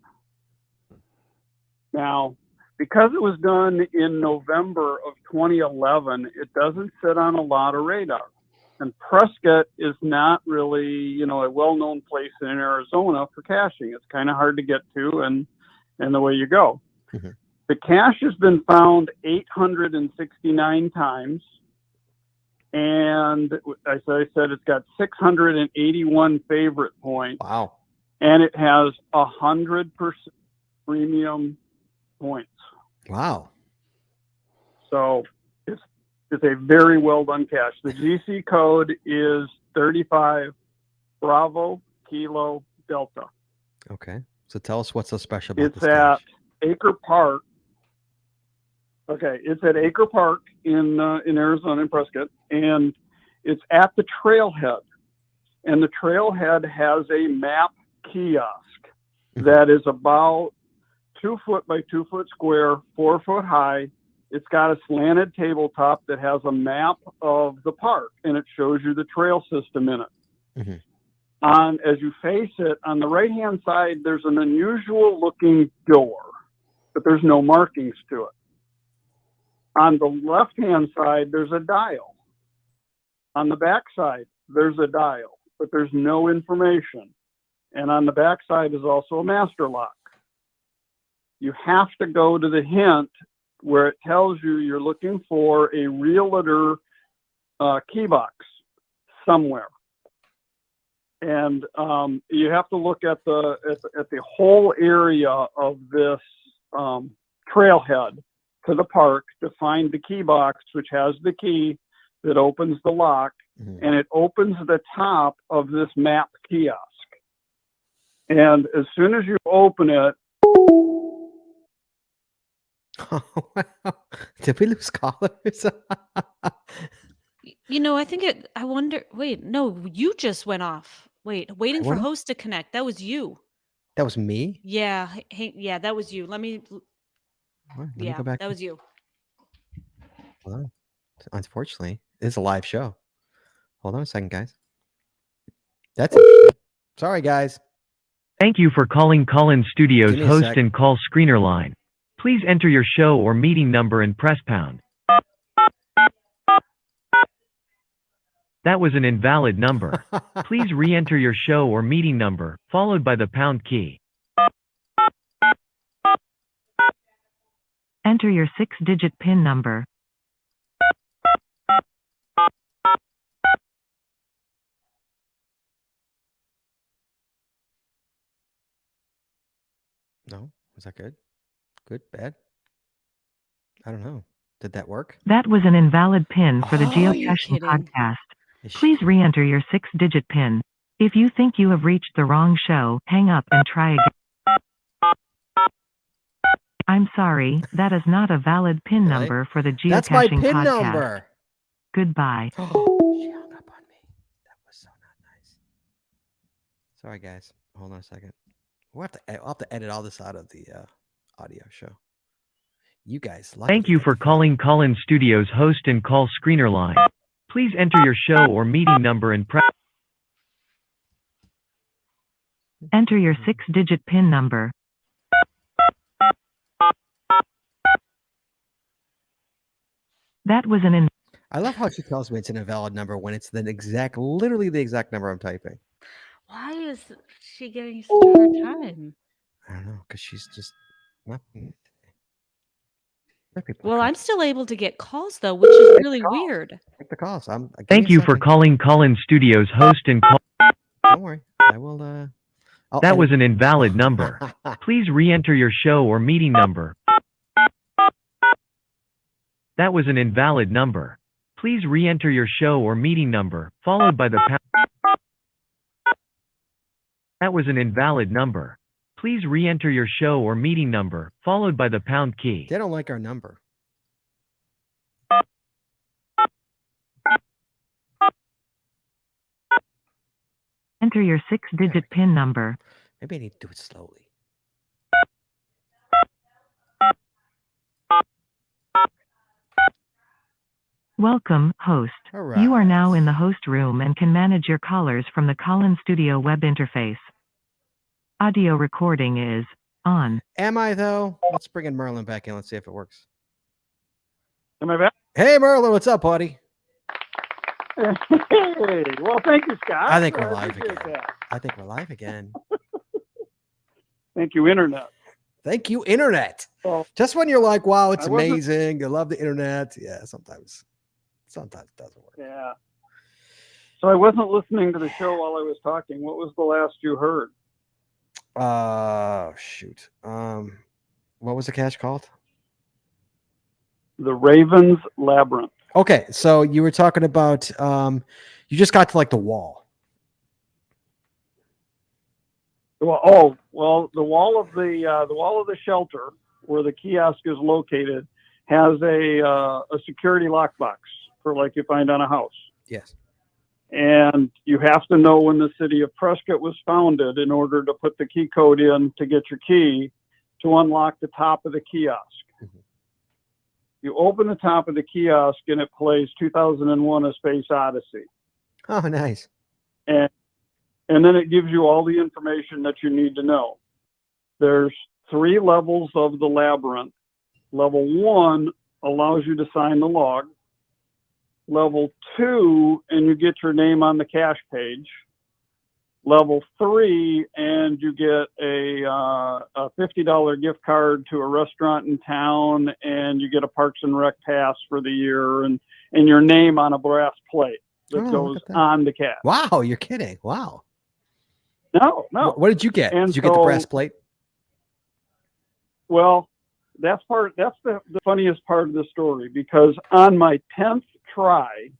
[SPEAKER 7] Now, because it was done in November of 2011, it doesn't sit on a lot of radar. And Prescott is not really, a well-known place in Arizona for caching. It's kind of hard to get to and the way you go.
[SPEAKER 1] Mm-hmm.
[SPEAKER 7] The cache has been found 869 times. And as I said, it's got 681 favorite points.
[SPEAKER 1] Wow.
[SPEAKER 7] And it has 100% premium points.
[SPEAKER 1] Wow.
[SPEAKER 7] So it's a very well done cache. The GC code is 35 Bravo Kilo Delta.
[SPEAKER 1] Okay. So tell us what's so special about
[SPEAKER 7] it's
[SPEAKER 1] this
[SPEAKER 7] at
[SPEAKER 1] cache.
[SPEAKER 7] Acre Park. Okay, it's at Acre Park in Arizona, in Prescott, and it's at the trailhead. And the trailhead has a map kiosk that is about 2 foot by 2 foot square, 4 foot high. It's got a slanted tabletop that has a map of the park, and it shows you the trail system in it.
[SPEAKER 1] Mm-hmm.
[SPEAKER 7] As you face it, on the right-hand side, there's an unusual-looking door, but there's no markings to it. On the left-hand side, there's a dial. On the back side, there's a dial, but there's no information. And on the back side is also a master lock. You have to go to the hint where it tells you you're looking for a realtor key box somewhere. And you have to look at the whole area of this trailhead to the park to find the key box, which has the key that opens the lock, and it opens the top of this map kiosk. And as soon as you open it,
[SPEAKER 1] did we lose callers?
[SPEAKER 9] I think I wonder. Wait, no, you just went off. Waiting for host to connect. That was you.
[SPEAKER 1] That was me?
[SPEAKER 9] Yeah. Yeah, that was you. Let me
[SPEAKER 1] go back.
[SPEAKER 9] That was you.
[SPEAKER 1] Well, unfortunately, it's a live show. Hold on a second, guys. That's it. Sorry, guys.
[SPEAKER 10] Thank you for calling Call-In Studios host and call screener line. Please enter your show or meeting number and press pound. That was an invalid number. Please re-enter your show or meeting number, followed by the pound key. Enter your 6-digit PIN number.
[SPEAKER 1] No? Was that good? Good? Bad? I don't know. Did that work?
[SPEAKER 10] That was an invalid PIN for the
[SPEAKER 9] Oh, you're
[SPEAKER 10] geocaching
[SPEAKER 9] kidding.
[SPEAKER 10] podcast. Please re-enter your 6-digit PIN. If you think you have reached the wrong show, hang up and try again. I'm sorry, that is not a valid PIN
[SPEAKER 1] Really?
[SPEAKER 10] number for the geocaching
[SPEAKER 1] That's my PIN
[SPEAKER 10] podcast.
[SPEAKER 1] number.
[SPEAKER 10] Goodbye.
[SPEAKER 1] She hung up on me. That was so not nice. Sorry, guys. Hold on a second. I'll have to edit all this out of the audio show. You guys.
[SPEAKER 10] Thank you for calling Call-In Studios host and call screener line. Please enter your show or meeting number and press. Enter your 6-digit PIN number. That was an
[SPEAKER 1] I love how she tells me it's an invalid number when it's literally the exact number I'm typing.
[SPEAKER 9] Why is she giving such a hard time?
[SPEAKER 1] I don't know, because she's just not.
[SPEAKER 9] Well, I'm still able to get calls though, which is really weird.
[SPEAKER 1] Take the calls.
[SPEAKER 10] Thank you for calling Call-In Studios host and call.
[SPEAKER 1] Don't worry. I will.
[SPEAKER 10] That was an invalid number. Please re-enter your show or meeting number. That was an invalid number. Please re-enter your show or meeting number, followed by the pound. That was an invalid number. Please re-enter your show or meeting number, followed by the pound key.
[SPEAKER 1] They don't like our number.
[SPEAKER 10] Enter your 6-digit PIN number.
[SPEAKER 1] Maybe I need to do it slowly.
[SPEAKER 10] Welcome, host.
[SPEAKER 1] Alright.
[SPEAKER 10] You are now in the host room and can manage your callers from the Call-In Studio web interface. Audio recording is on.
[SPEAKER 1] Am I, though? Let's bring in Merlin back in. Let's see if it works.
[SPEAKER 7] Am I back?
[SPEAKER 1] Hey, Merlin. What's up, buddy?
[SPEAKER 7] Hey, well, thank you, Scott.
[SPEAKER 1] I think we're live
[SPEAKER 7] appreciate
[SPEAKER 1] again.
[SPEAKER 7] that.
[SPEAKER 1] I think we're live again.
[SPEAKER 7] Thank you, Internet.
[SPEAKER 1] Thank you, Internet.
[SPEAKER 7] Well,
[SPEAKER 1] Just when you're like, wow, it's
[SPEAKER 7] I wasn't-
[SPEAKER 1] amazing. You love the Internet. Yeah, sometimes it doesn't work.
[SPEAKER 7] Yeah. So I wasn't listening to the show while I was talking. What was the last you heard?
[SPEAKER 1] Shoot. What was the cache called?
[SPEAKER 7] The Raven's Labyrinth.
[SPEAKER 1] Okay, so you were talking about you just got to like the wall.
[SPEAKER 7] Well, the wall of the shelter where the kiosk is located has a security lockbox for like you find on a house.
[SPEAKER 1] Yes.
[SPEAKER 7] And you have to know when the city of Prescott was founded in order to put the key code in to get your key to unlock the top of the kiosk.
[SPEAKER 1] Mm-hmm.
[SPEAKER 7] You open the top of the kiosk and it plays 2001: A Space Odyssey.
[SPEAKER 1] Oh, nice.
[SPEAKER 7] And then it gives you all the information that you need to know. There's 3 levels of the labyrinth. Level 1 allows you to sign the log. Level 2, and you get your name on the cache page. Level 3, and you get a $50 gift card to a restaurant in town, and you get a Parks and Rec pass for the year, and your name on a brass plate that goes on the cache.
[SPEAKER 1] Wow, you're kidding. Wow.
[SPEAKER 7] No.
[SPEAKER 1] What did you get?
[SPEAKER 7] And
[SPEAKER 1] Did you get the brass plate?
[SPEAKER 7] Well, that's the funniest part of the story, because on my 10th try,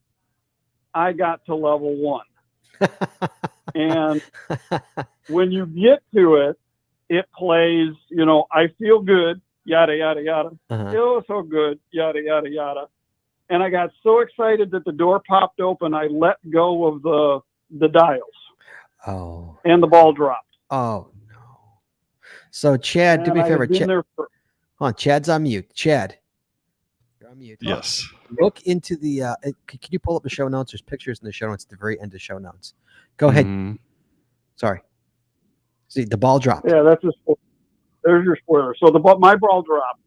[SPEAKER 7] I got to level 1. And when you get to it, it plays, I feel good, yada, yada, yada. Feel so good, yada, yada, yada. And I got so excited that the door popped open, I let go of the dials.
[SPEAKER 1] Oh.
[SPEAKER 7] And the ball dropped.
[SPEAKER 1] Oh, no. So, Chad, do me a favor. Hold on, Chad's on mute. Chad, you're on mute.
[SPEAKER 2] Yes.
[SPEAKER 1] Look into the, can you pull up the show notes? There's pictures in the show notes at the very end of the show notes. Go ahead.
[SPEAKER 2] Mm-hmm.
[SPEAKER 1] Sorry. See, the ball dropped.
[SPEAKER 7] Yeah, there's your spoiler. So my ball dropped.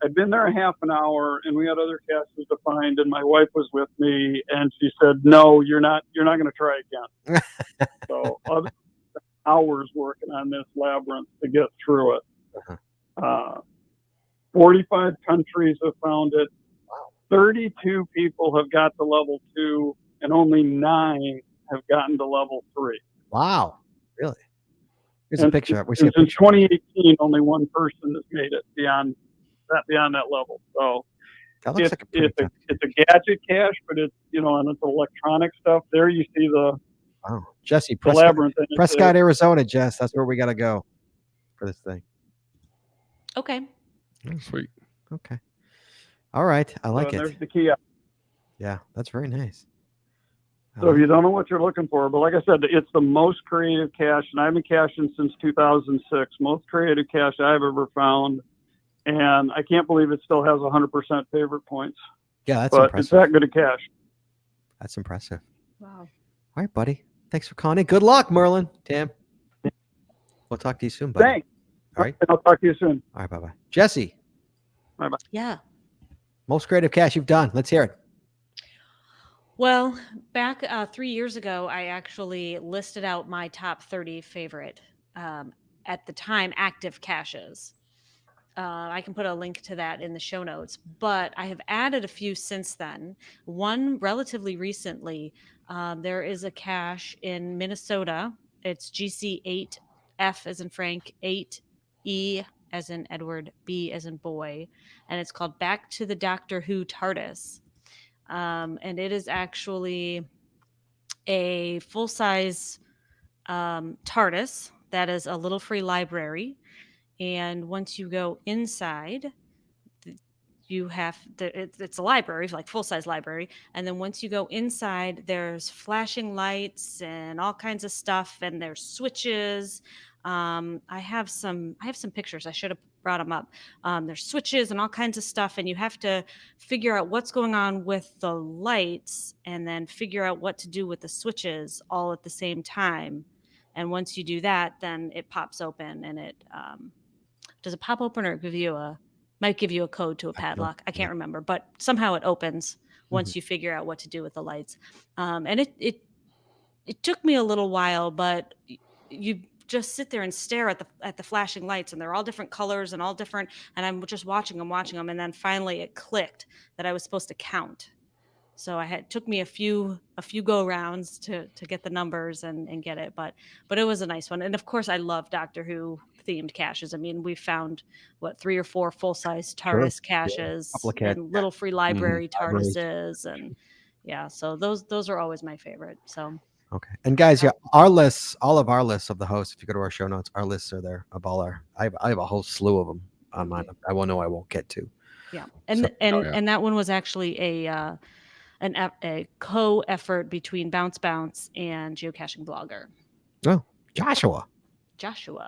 [SPEAKER 7] I'd been there a half an hour, and we had other caches to find, and my wife was with me, and she said, "No, you're not going to try again." So other hours working on this labyrinth to get through it. 45 countries have found it. 32 people have got to level 2, and only 9 have gotten to level 3.
[SPEAKER 1] Wow. Really? Here's
[SPEAKER 7] And
[SPEAKER 1] a picture. We
[SPEAKER 7] since 2018, only one person has made it beyond that level. So
[SPEAKER 1] that looks like
[SPEAKER 7] it's a gadget cache, but it's, and it's electronic stuff. There you see the
[SPEAKER 1] Jesse,
[SPEAKER 7] the Labyrinth.
[SPEAKER 1] Prescott, Arizona, Jess. That's where we got to go for this thing.
[SPEAKER 9] Okay.
[SPEAKER 2] Oh, sweet.
[SPEAKER 1] Okay. All right. I like it.
[SPEAKER 7] There's the key.
[SPEAKER 1] Yeah, that's very nice.
[SPEAKER 7] So if you don't know what you're looking for, but like I said, it's the most creative cache, and I've been caching since 2006. Most creative cache I've ever found, and I can't believe it still has 100% favorite points.
[SPEAKER 1] Yeah, that's
[SPEAKER 7] but
[SPEAKER 1] impressive.
[SPEAKER 7] It's that good a cache.
[SPEAKER 1] That's impressive.
[SPEAKER 9] Wow.
[SPEAKER 1] All right, buddy. Thanks for calling in. Good luck, Merlin. Tim. We'll talk to you soon, buddy.
[SPEAKER 7] Thanks.
[SPEAKER 1] All right.
[SPEAKER 7] I'll talk to you soon.
[SPEAKER 1] All right, bye-bye. Jesse.
[SPEAKER 7] Bye-bye.
[SPEAKER 9] Yeah.
[SPEAKER 1] Most creative cache you've done. Let's hear it.
[SPEAKER 9] Well, back 3 years ago, I actually listed out my top 30 favorite, at the time, active caches. I can put a link to that in the show notes, but I have added a few since then. One relatively recently, there is a cache in Minnesota. It's GC8F as in Frank, 8E as in Edward, B as in boy, and it's called Back to the Doctor Who Tardis. And it is actually a full-size TARDIS that is a little free library. And once you go inside, you have it's a library, like full-size library. And then once you go inside, there's flashing lights and all kinds of stuff, and there's switches. I have some pictures. I should have brought them up. There's switches and all kinds of stuff, and you have to figure out what's going on with the lights and then figure out what to do with the switches all at the same time. And once you do that, then it pops open, and it does it pop open, or might give you a code to a padlock. I can't remember, but somehow it opens once you figure out what to do with the lights. And it took me a little while, but you just sit there and stare at the flashing lights, and they're all different colors and all different. And I'm just watching them, and then finally it clicked that I was supposed to count. So took me a few go rounds to get the numbers and get it, but it was a nice one. And of course, I love Doctor Who themed caches. I mean, we found 3 or 4 full size TARDIS caches and little free library TARDISes, and so those are always my favorite. So.
[SPEAKER 1] Okay. And guys, our lists, all of our lists of the hosts, if you go to our show notes, our lists are there of all I have a whole slew of them on mine. I won't get to.
[SPEAKER 9] Yeah. And that one was actually a co-effort between Bounce and Geocaching Blogger.
[SPEAKER 1] Oh, Joshua.
[SPEAKER 9] All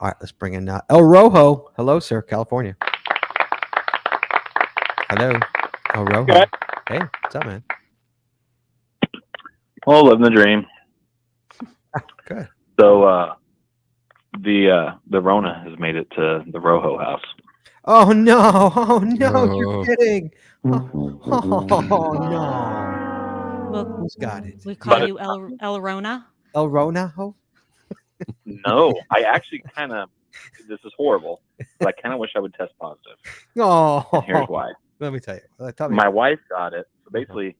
[SPEAKER 1] right, let's bring in El Rojo. Hello, sir, California. Hello, El Rojo.
[SPEAKER 11] Okay.
[SPEAKER 1] Hey, what's up, man?
[SPEAKER 11] Oh, living the dream.
[SPEAKER 1] Good.
[SPEAKER 11] So, the Rona has made it to the Rojo house.
[SPEAKER 1] Oh no! You're kidding! Oh no!
[SPEAKER 9] Well,
[SPEAKER 1] who's got it?
[SPEAKER 9] We call you El Rona.
[SPEAKER 1] El Rona?
[SPEAKER 11] No, I actually kind of. This is horrible, but I kind of wish I would test positive.
[SPEAKER 1] Oh,
[SPEAKER 11] and here's why.
[SPEAKER 1] Let me tell you.
[SPEAKER 11] My wife got it. So basically,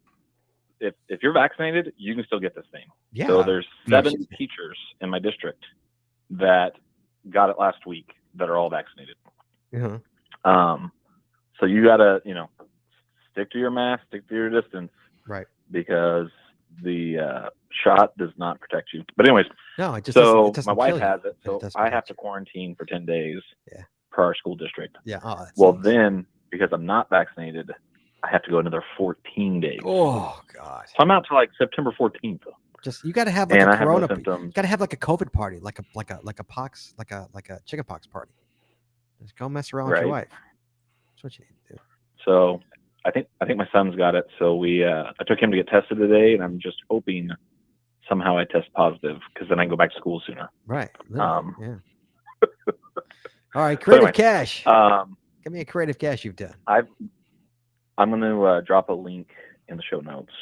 [SPEAKER 11] if you're vaccinated, you can still get this thing.
[SPEAKER 1] Yeah.
[SPEAKER 11] So there's 7 teachers in my district that got it last week that are all vaccinated.
[SPEAKER 1] Yeah.
[SPEAKER 11] So you gotta, stick to your mask, stick to your distance,
[SPEAKER 1] right?
[SPEAKER 11] Because the shot does not protect you. But anyways,
[SPEAKER 1] no, it just
[SPEAKER 11] so
[SPEAKER 1] doesn't
[SPEAKER 11] my wife
[SPEAKER 1] kill you.
[SPEAKER 11] has it, so I have to quarantine for 10 days.
[SPEAKER 1] Yeah.
[SPEAKER 11] Per our school district.
[SPEAKER 1] Yeah.
[SPEAKER 11] Well, then because I'm not vaccinated, I have to go another 14 days.
[SPEAKER 1] Oh God!
[SPEAKER 11] So I'm out to like September 14th.
[SPEAKER 1] Just you got to have like a corona.
[SPEAKER 11] Got
[SPEAKER 1] to have like a COVID party, like a pox, like a chicken pox party. Just go mess around with your wife. That's what you need to do.
[SPEAKER 11] So I think my son's got it. So I took him to get tested today, and I'm just hoping somehow I test positive because then I can go back to school sooner.
[SPEAKER 1] Right.
[SPEAKER 11] Yeah.
[SPEAKER 1] All right, creative cache. Give me a creative cache you've done.
[SPEAKER 11] I'm going to drop a link in the show notes.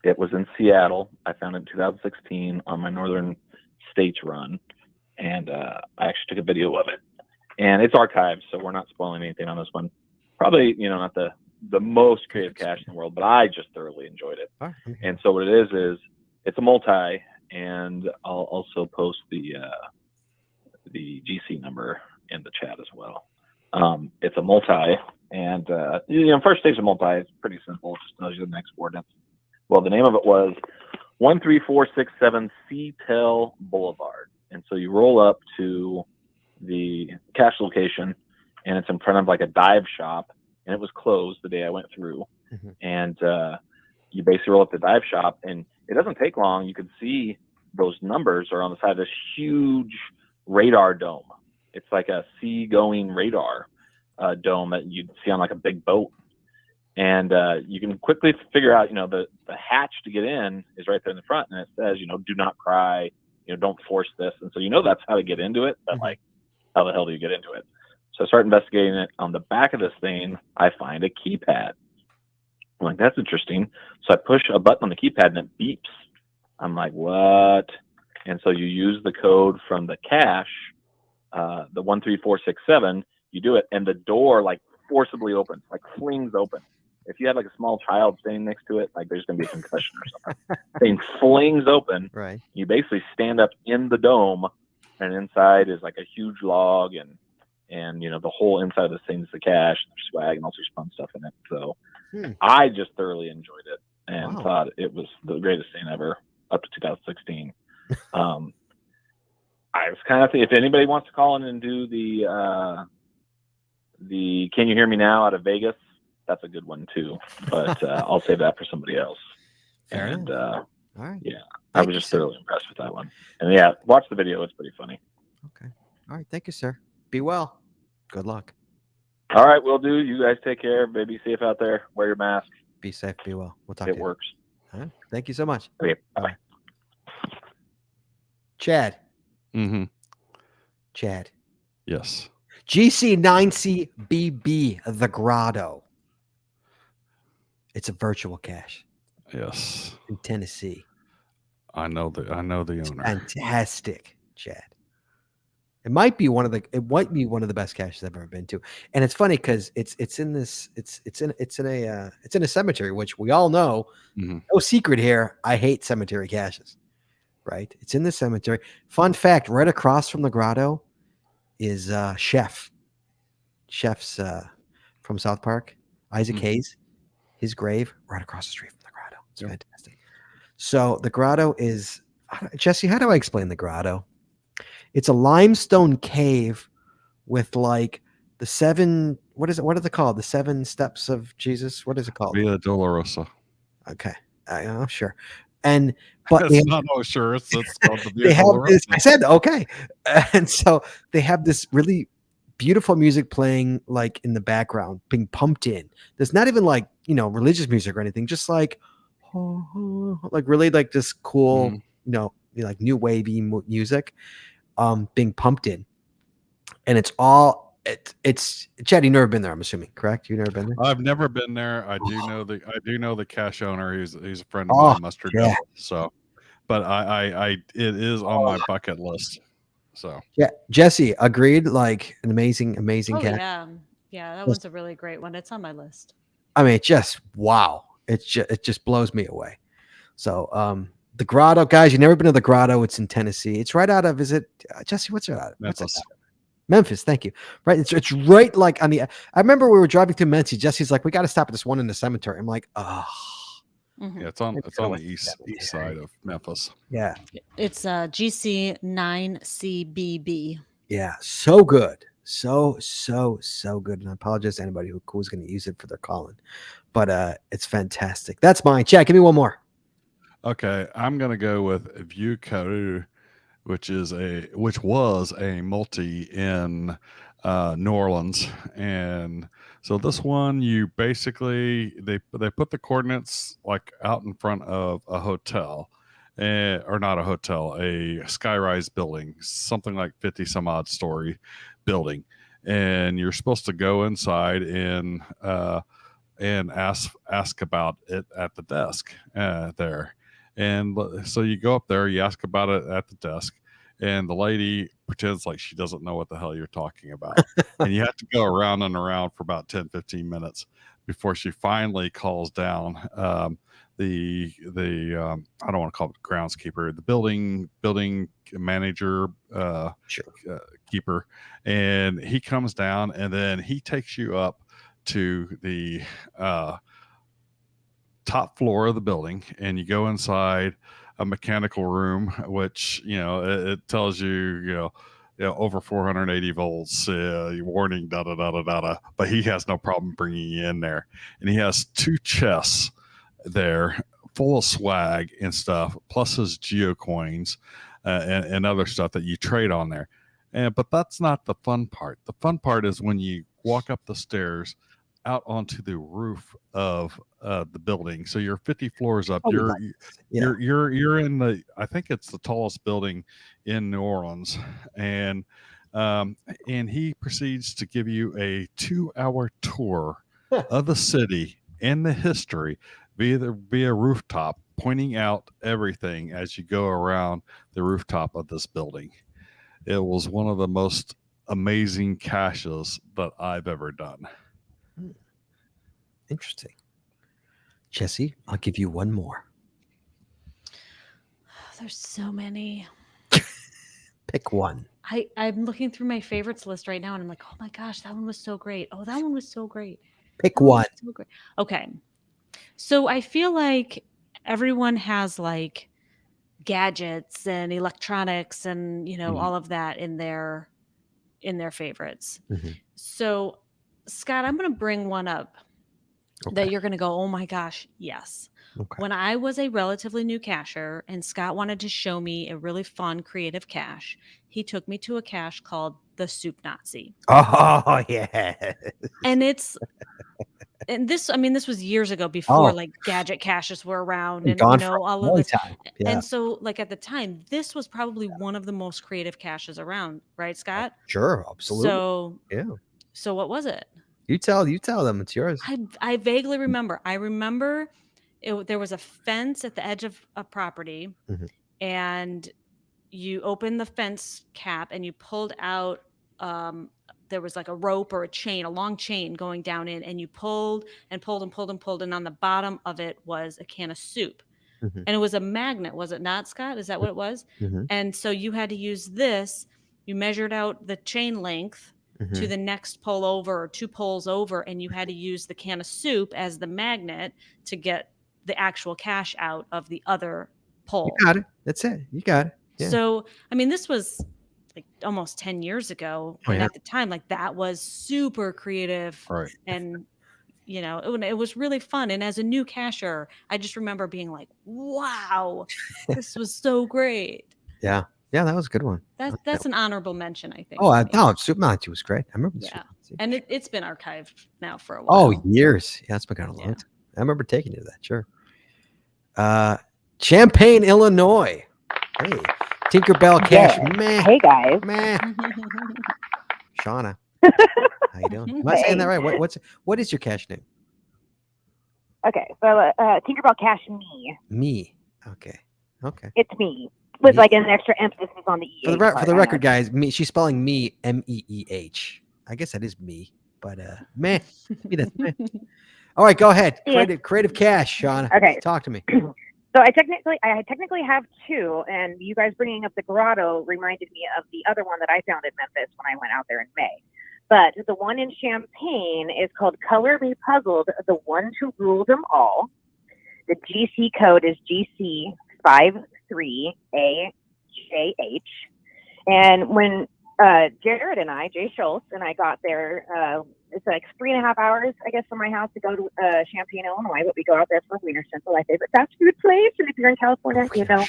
[SPEAKER 11] It was in Seattle. I found it in 2016 on my Northern States run, and I actually took a video of it, and it's archived, so we're not spoiling anything on this one. Probably, not the most creative cache in the world, but I just thoroughly enjoyed it. And so what it is it's a multi, and I'll also post the GC number in the chat as well. It's a multi, and first stage of multi is pretty simple. It just tells you the next coordinates. Well, the name of it was 13467 Seatel Boulevard, and so you roll up to the cache location, and it's in front of like a dive shop, and it was closed the day I went through. And you basically roll up the dive shop, and it doesn't take long. You can see those numbers are on the side of this huge radar dome. It's like a sea-going radar dome that you'd see on like a big boat. And you can quickly figure out, the hatch to get in is right there in the front, and it says, do not cry, don't force this. And so that's how to get into it, but like, how the hell do you get into it? So I start investigating it. On the back of this thing, I find a keypad. I'm like, that's interesting. So I push a button on the keypad and it beeps. I'm like, what? And so you use the code from the cache, the 13467, you do it, and the door like forcibly opens, like flings open. If you have like a small child standing next to it, like there's going to be a concussion or something. Thing flings open.
[SPEAKER 1] Right. You
[SPEAKER 11] basically stand up in the dome, and inside is like a huge log, and the whole inside of this thing is the cache, and there's swag and all sorts of fun stuff in it. So I just thoroughly enjoyed it and thought it was the greatest thing ever up to 2016. I was kind of thinking, if anybody wants to call in and do the Can You Hear Me Now out of Vegas, that's a good one too. But I'll save that for somebody else.
[SPEAKER 1] Fair enough. All right.
[SPEAKER 11] Yeah, I was just thoroughly impressed with that one. And yeah, watch the video. It's pretty funny.
[SPEAKER 1] Okay. All right. Thank you, sir. Be well. Good luck.
[SPEAKER 11] All right, will do. You guys take care. Be safe out there. Wear your mask.
[SPEAKER 1] Be safe. Be well. We'll talk.
[SPEAKER 11] It works.
[SPEAKER 1] All right. Thank you so much.
[SPEAKER 11] Okay. Bye.
[SPEAKER 1] Chad.
[SPEAKER 2] Mm-hmm.
[SPEAKER 1] Chad.
[SPEAKER 2] Yes.
[SPEAKER 1] GC9CBB, the Grotto. It's a virtual cache.
[SPEAKER 2] Yes.
[SPEAKER 1] In Tennessee.
[SPEAKER 2] I know the owner.
[SPEAKER 1] Fantastic, Chad. It might be one of the best caches I've ever been to. And it's funny because it's in a cemetery, which we all know.
[SPEAKER 2] Mm-hmm.
[SPEAKER 1] No secret here. I hate cemetery caches. Right? It's in the cemetery. Fun fact, right across from the grotto is Chef's from South Park, Isaac Hayes. His grave right across the street from the grotto. It's fantastic. So the grotto is, Jesse, how do I explain the grotto? It's a limestone cave with like the seven, what is it called? The 7 steps of Jesus? What is it called?
[SPEAKER 2] Via Dolorosa.
[SPEAKER 1] Okay. I'm sure. But
[SPEAKER 2] it's not sure. It's called the
[SPEAKER 1] they have this. I said okay, and so they have this really beautiful music playing like in the background, being pumped in. There's not even like religious music or anything, just like really like this cool like new wavy music, being pumped in, and it's all. It's Chad. You've never been there, I'm assuming, correct? You've never been there.
[SPEAKER 2] I've never been there. I do know the cache owner. He's a friend of mine, Mustard.
[SPEAKER 1] Yeah.
[SPEAKER 2] So, but it is on my bucket list. So
[SPEAKER 1] yeah, Jesse agreed. Like an amazing cache.
[SPEAKER 9] Yeah, that was a really great one. It's on my list.
[SPEAKER 1] I mean, wow. It just blows me away. So the grotto, guys. You've never been to the grotto? It's in Tennessee. It's right out of. Is it Jesse? What's it out of? Memphis, thank you. Right, it's right like on the. I remember we were driving through Memphis. Jesse's like, we got to stop at this one in the cemetery. I'm like, oh.
[SPEAKER 2] Yeah, it's on the east side of Memphis.
[SPEAKER 1] Yeah,
[SPEAKER 9] it's GC9CBB.
[SPEAKER 1] Yeah, so good, so good. And I apologize to anybody who was going to use it for their calling, but it's fantastic. That's mine. Chad, give me one more.
[SPEAKER 2] Okay, I'm gonna go with View Code, which was a multi in New Orleans. And so this one, you basically they put the coordinates like out in front of a hotel, or not a hotel, a skyrise building, something like 50 some odd story building, and you're supposed to go inside and ask about it at the desk there. And so you go up there, you ask about it at the desk, and the lady pretends like she doesn't know what the hell you're talking about. And you have to go around and around for about 10, 15 minutes before she finally calls down the I don't want to call it groundskeeper, the building manager, keeper, and he comes down, and then he takes you up to the top floor of the building, and you go inside a mechanical room, which it tells you over 480 volts, warning, da da da da da. But he has no problem bringing you in there, and he has 2 chests there full of swag and stuff, plus his geocoins and other stuff that you trade on there. But that's not the fun part. The fun part is when you walk up the stairs out onto the roof of the building. So you're 50 floors up. You're in the, I think it's the tallest building in New Orleans, and he proceeds to give you a 2-hour tour of the city and the history via rooftop, pointing out everything as you go around the rooftop of this building. It was one of the most amazing caches that I've ever done.
[SPEAKER 1] Interesting. Jesse, I'll give you one more.
[SPEAKER 9] There's so many.
[SPEAKER 1] Pick one.
[SPEAKER 9] I'm looking through my favorites list right now, and I'm like, oh my gosh, that one was so great. Oh, that one was so great.
[SPEAKER 1] Pick one.
[SPEAKER 9] So great. Okay. So I feel like everyone has like gadgets and electronics and, all of that in their favorites.
[SPEAKER 1] Mm-hmm.
[SPEAKER 9] So Scott, I'm going to bring one up that you're going to go, oh my gosh, yes.
[SPEAKER 1] Okay.
[SPEAKER 9] When I was a relatively new cacher and Scott wanted to show me a really fun, creative cache, he took me to a cache called the Soup Nazi.
[SPEAKER 1] Oh, yeah.
[SPEAKER 9] And this was years ago before like gadget caches were around and all of this.
[SPEAKER 1] Time. Yeah.
[SPEAKER 9] And so like at the time, this was probably one of the most creative caches around, right, Scott?
[SPEAKER 1] Sure, absolutely.
[SPEAKER 9] So
[SPEAKER 1] yeah.
[SPEAKER 9] So what was it?
[SPEAKER 1] You tell them, it's yours.
[SPEAKER 9] I vaguely remember. I remember there was a fence at the edge of a property, and you opened the fence cap and you pulled out there was like a rope or a long chain going down in, and you pulled and pulled and pulled and pulled, and on the bottom of it was a can of soup. And it was a magnet, was it not, Scott? Is that what it was? And so you had to use this. You measured out the chain length to the next pole over or 2 poles over, and you had to use the can of soup as the magnet to get the actual cache out of the other pole.
[SPEAKER 1] You got it. That's it. You got it. Yeah.
[SPEAKER 9] So, this was like almost 10 years ago. And at the time, like that was super creative.
[SPEAKER 2] Right.
[SPEAKER 9] And, it was really fun. And as a new cacher, I just remember being like, wow, this was so great.
[SPEAKER 1] Yeah. Yeah, that was a good one.
[SPEAKER 9] That's an honorable mention, I think.
[SPEAKER 1] Oh, no, Soup Nazi was great. I remember.
[SPEAKER 9] Yeah, and it's been archived now for a while.
[SPEAKER 1] Oh, years. Yeah, it's been kind of long time. I remember taking you to that. Sure. Champaign, Illinois. Hey, Tinkerbell Cash. Meh.
[SPEAKER 12] Hey guys.
[SPEAKER 1] Meh. Shauna. How you doing? Am I saying that right? What is your cache name?
[SPEAKER 12] Okay, so Tinkerbell Cash Me.
[SPEAKER 1] Me. Okay.
[SPEAKER 12] It's me. With like an extra emphasis on the E.
[SPEAKER 1] For the record, guys, me. She's spelling me MEEH. I guess that is me, but meh. That's meh. All right, go ahead. Creative cache, Sean.
[SPEAKER 12] Okay,
[SPEAKER 1] talk to me.
[SPEAKER 12] So I technically have 2, and you guys bringing up the grotto reminded me of the other one that I found in Memphis when I went out there in May. But the one in Champaign is called Color Me Puzzled, the one to rule them all. The GC code is GC53AJH. And when Jared and Jay Schultz and I got there, it's like 3.5 hours, I guess, from my house to go to Champaign, Illinois. But we go out there for Wiener Schnitzel, my favorite fast food place. And if you're in California, you know.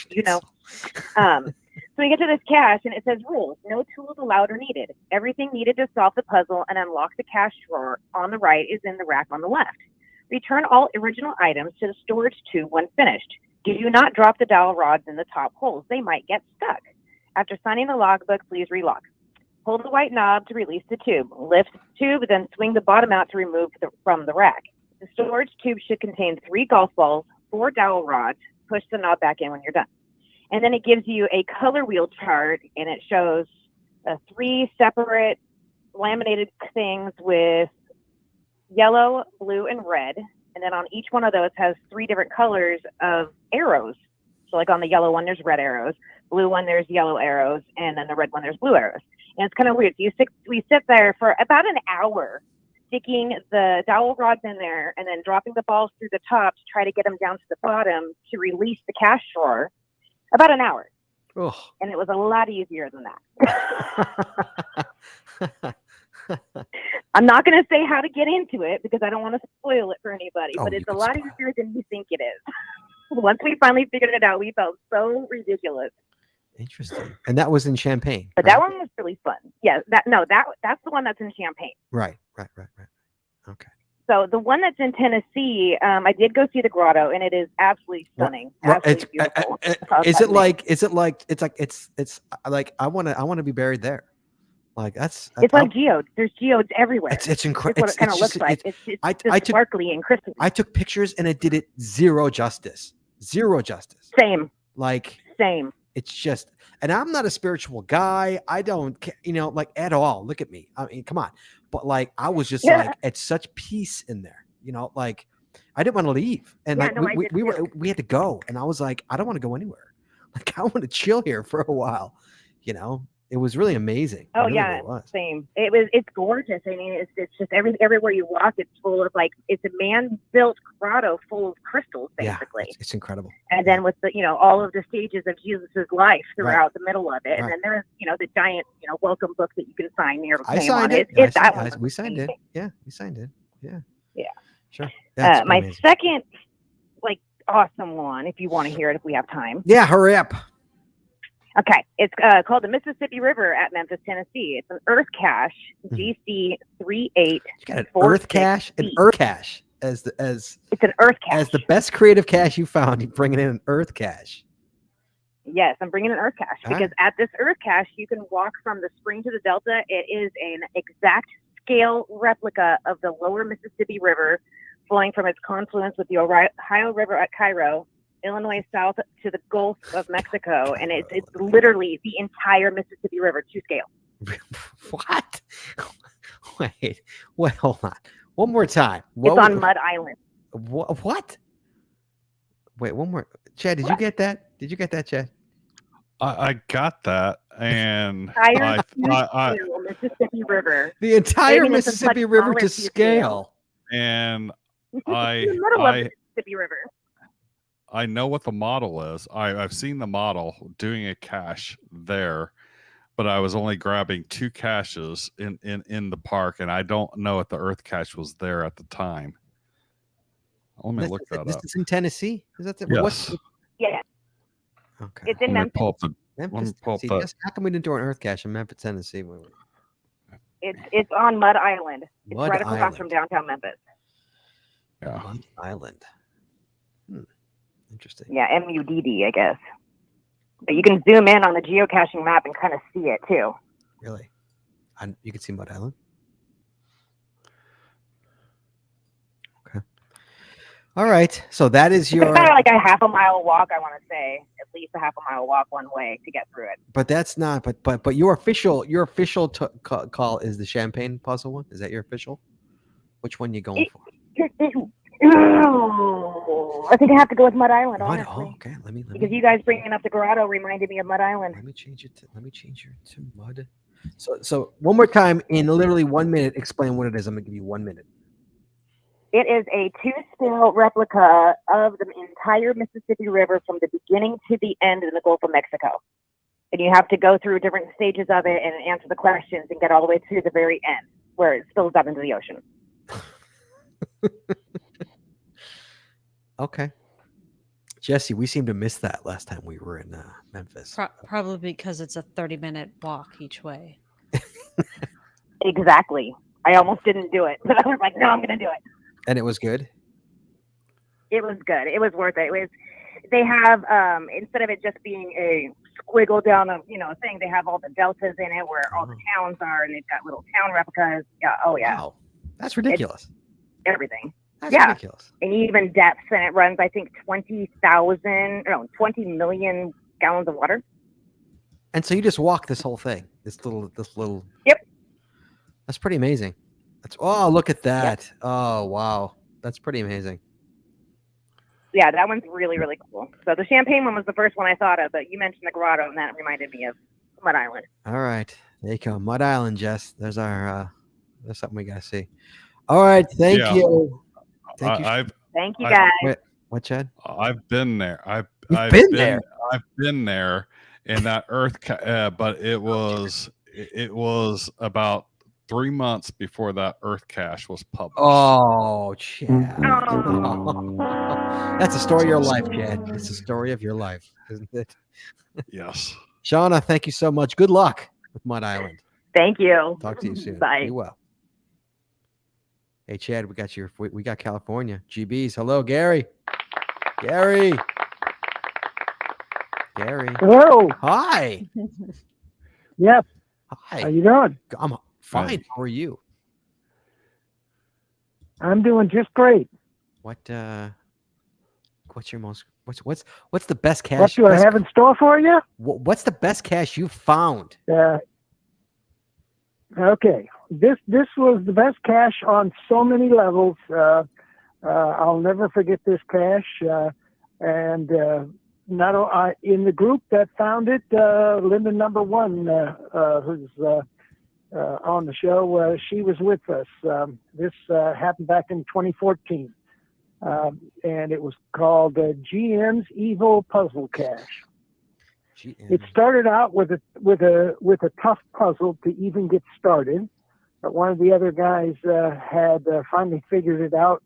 [SPEAKER 12] So we get to this cache, and it says rules: no tools allowed or needed. Everything needed to solve the puzzle and unlock the cache drawer on the right is in the rack on the left. Return all original items to the storage tube when finished. Do not drop the dowel rods in the top holes. They might get stuck. After signing the logbook, please relock. Pull the white knob to release the tube. Lift the tube, then swing the bottom out to remove from the rack. The storage tube should contain 3 golf balls, 4 dowel rods. Push the knob back in when you're done. And then it gives you a color wheel chart, and it shows 3 separate laminated things with yellow, blue, and red. And then on each one of those has 3 different colors of arrows. So like on the yellow one, there's red arrows. Blue one, there's yellow arrows. And then the red one, there's blue arrows. And it's kind of weird. We sit there for about an hour sticking the dowel rods in there and then dropping the balls through the top to try to get them down to the bottom to release the cash drawer. About an hour.
[SPEAKER 1] Oh.
[SPEAKER 12] And it was a lot easier than that. I'm not going to say how to get into it because I don't want to spoil it for anybody, but it's a lot easier than you think it is. Once we finally figured it out, we felt so ridiculous.
[SPEAKER 1] Interesting. And that was in Champaign.
[SPEAKER 12] But that one was really fun. Yeah, that's the one that's in Champaign.
[SPEAKER 1] Right. Okay.
[SPEAKER 12] So the one that's in Tennessee, I did go see the grotto, and it is absolutely stunning. Absolutely beautiful.
[SPEAKER 1] Is it like I want to be buried there? Like it's
[SPEAKER 12] like geodes. There's geodes everywhere.
[SPEAKER 1] It's incredible.
[SPEAKER 12] It's what it kind of looks like. It's just sparkly and crystal.
[SPEAKER 1] I took pictures and it did it zero justice.
[SPEAKER 12] Same.
[SPEAKER 1] Same. It's just, and I'm not a spiritual guy. I don't, like at all. Look at me. I mean, come on. But like, I was just like, it's such peace in there. Like I didn't want to leave, and we had to go, and I was like, I don't want to go anywhere. Like I want to chill here for a while. It was really amazing.
[SPEAKER 12] Oh yeah, same. It's gorgeous. I mean, it's just everywhere you walk, it's full of it's a man-built grotto full of crystals, basically.
[SPEAKER 1] Yeah, it's incredible.
[SPEAKER 12] And then with the all of the stages of Jesus's life throughout the middle of it, and then there's the giant welcome book that you can sign near the name on it.
[SPEAKER 1] We signed it. Yeah, we signed it. Yeah.
[SPEAKER 12] Yeah.
[SPEAKER 1] Sure.
[SPEAKER 12] My
[SPEAKER 1] amazing.
[SPEAKER 12] second awesome one, if you want to hear it, if we have time.
[SPEAKER 1] Yeah, hurry up.
[SPEAKER 12] Okay, it's called the Mississippi River at Memphis, Tennessee. It's an earth cache, GC 38.
[SPEAKER 1] You got an earth cache, as
[SPEAKER 12] it's an earth cache
[SPEAKER 1] as the best creative cache you found. You're bringing in an earth cache.
[SPEAKER 12] Yes, I'm bringing an earth cache because at this earth cache you can walk from the spring to the delta. It is an exact scale replica of the lower Mississippi River, flowing from its confluence with the Ohio River at Cairo, Illinois south to the Gulf of Mexico, and it's literally the entire Mississippi River to scale.
[SPEAKER 1] What? Wait, hold on. One more time.
[SPEAKER 12] It's on Mud Island.
[SPEAKER 1] What? Wait, one more. Chad, did you get that? Did you get that, Chad?
[SPEAKER 2] I got that, and
[SPEAKER 12] Mississippi River.
[SPEAKER 1] The entire Mississippi River to scale.
[SPEAKER 2] And
[SPEAKER 12] Mississippi River.
[SPEAKER 2] I know what the model is. I've seen the model doing a cache there, but I was only grabbing 2 caches in the park, and I don't know if the earth cache was there at the time. Let me look that up.
[SPEAKER 1] This is in Tennessee? Is that
[SPEAKER 2] yes.
[SPEAKER 12] Yeah.
[SPEAKER 1] Okay.
[SPEAKER 12] It's in Memphis.
[SPEAKER 1] Memphis, Tennessee. How come we didn't do an earth cache in Memphis, Tennessee?
[SPEAKER 12] It's on Mud Island. It's
[SPEAKER 1] Mud
[SPEAKER 12] right across
[SPEAKER 1] Island.
[SPEAKER 12] from downtown Memphis.
[SPEAKER 2] Yeah.
[SPEAKER 1] Mud Island. Interesting.
[SPEAKER 12] Yeah, MUDD, I guess. But you can zoom in on the geocaching map and kind of see it too.
[SPEAKER 1] Really? You can see Mud Island? Okay. All right. So that is your...
[SPEAKER 12] It's about like a half a mile walk, I want to say. At least a half a mile walk one way to get through it.
[SPEAKER 1] But that's not... But your official call is the Champagne puzzle one? Is that your official? Which one you going for?
[SPEAKER 12] I think I have to go with Mud Island, honestly.
[SPEAKER 1] Okay, let me.
[SPEAKER 12] Because you guys bringing up the grotto reminded me of Mud Island.
[SPEAKER 1] Let me change it to Mud. So one more time, in literally 1 minute, explain what it is. I'm gonna give you 1 minute.
[SPEAKER 12] It is a 2-scale replica of the entire Mississippi River from the beginning to the end in the Gulf of Mexico. And you have to go through different stages of it and answer the questions and get all the way to the very end where it spills out into the ocean.
[SPEAKER 1] Okay. Jesse, we seem to miss that last time we were in Memphis.
[SPEAKER 9] Probably because it's a 30-minute walk each way.
[SPEAKER 12] Exactly. I almost didn't do it, but I was like, no, I'm going to do it.
[SPEAKER 1] And it was good?
[SPEAKER 12] It was good. It was worth it. They have, instead of it just being a squiggle down a thing, they have all the deltas in it where all the towns are, and they've got little town replicas. Yeah. Oh, yeah.
[SPEAKER 1] Wow. That's ridiculous.
[SPEAKER 12] Everything.
[SPEAKER 1] That's ridiculous.
[SPEAKER 12] And even depths, and it runs, I think, 20 million gallons of water.
[SPEAKER 1] And so you just walk this whole thing, this little.
[SPEAKER 12] Yep.
[SPEAKER 1] That's pretty amazing. Look at that. Yep. Oh, wow. That's pretty amazing.
[SPEAKER 12] Yeah, that one's really, really cool. So the Champagne one was the first one I thought of, but you mentioned the grotto, and that reminded me of Mud Island.
[SPEAKER 1] All right. There you go. Mud Island, Jess. There's our, there's something we got to see. All right. Thank you.
[SPEAKER 12] Thank you, guys.
[SPEAKER 1] Wait, what, Chad?
[SPEAKER 2] I've been there. I've been there in that earth, but it was about 3 months before that earth cache was published.
[SPEAKER 1] Oh, Chad. That's a story of your life, Chad. It's a story of your life, isn't it?
[SPEAKER 2] Yes.
[SPEAKER 1] Shauna, thank you so much. Good luck with Mud Island.
[SPEAKER 12] Thank you.
[SPEAKER 1] Talk to you soon.
[SPEAKER 12] Bye.
[SPEAKER 1] Be well. Hey, Chad, we got California. GBs. Hello, Gary. Gary.
[SPEAKER 13] Hello.
[SPEAKER 1] Hi.
[SPEAKER 13] Yep.
[SPEAKER 1] Hi.
[SPEAKER 13] How you doing?
[SPEAKER 1] I'm fine. How are you?
[SPEAKER 13] I'm doing just great.
[SPEAKER 1] What's your most what's the best cache?
[SPEAKER 13] What do I have in store for you?
[SPEAKER 1] What's the best cache you've found?
[SPEAKER 13] Okay. This was the best cache on so many levels. I'll never forget this cache. And not in the group that found it, Linda number one, who's on the show, she was with us. This happened back in 2014, and it was called GM's Evil Puzzle Cache. It started out with a tough puzzle to even get started, but one of the other guys had finally figured it out,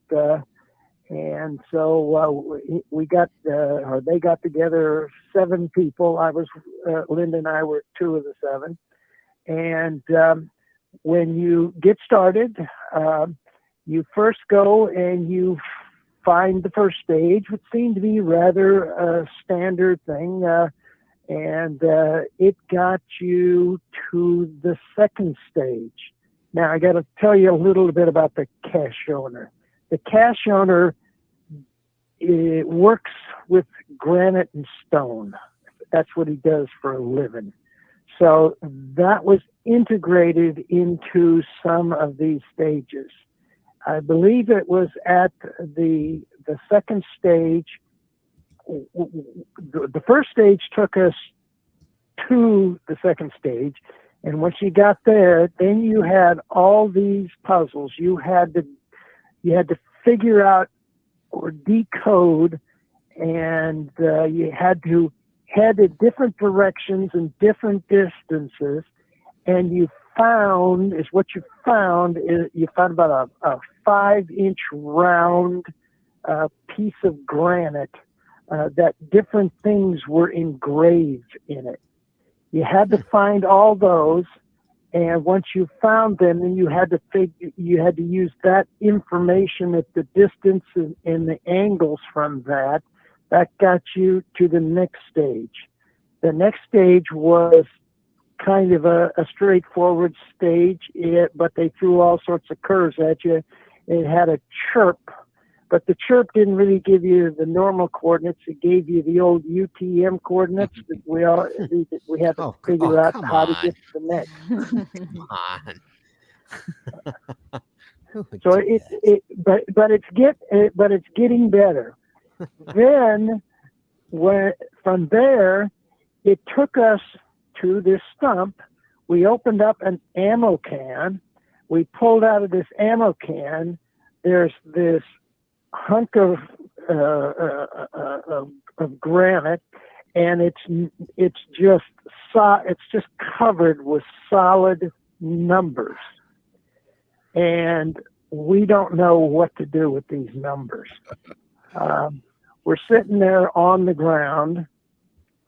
[SPEAKER 13] and so they got together 7 people. Linda and I were 2 of the 7. And when you get started, you first go and you find the first stage, which seemed to be rather a standard thing. And it got you to the second stage. Now, I got to tell you a little bit about the cache owner. The cache owner works with granite and stone. That's what he does for a living. So that was integrated into some of these stages. I believe it was at the second stage. The first stage took us to the second stage, and once you got there, then you had all these puzzles. You had to figure out or decode, and you had to head in different directions and different distances, and you found about a 5-inch round piece of granite that different things were engraved in it. You had to find all those, and once you found them, then you had to use that information at the distance and the angles from that. That got you to the next stage. The next stage was kind of a straightforward stage, but they threw all sorts of curves at you. It had a chirp, but the chirp didn't really give you the normal coordinates. It gave you the old UTM coordinates that we had to figure out how to get to the next.
[SPEAKER 1] Come on.
[SPEAKER 13] So it's getting better. Then from there, it took us to this stump. We opened up an ammo can. We pulled out of this ammo can. There's this hunk of granite, and it's just covered with solid numbers, and we don't know what to do with these numbers. We're sitting there on the ground,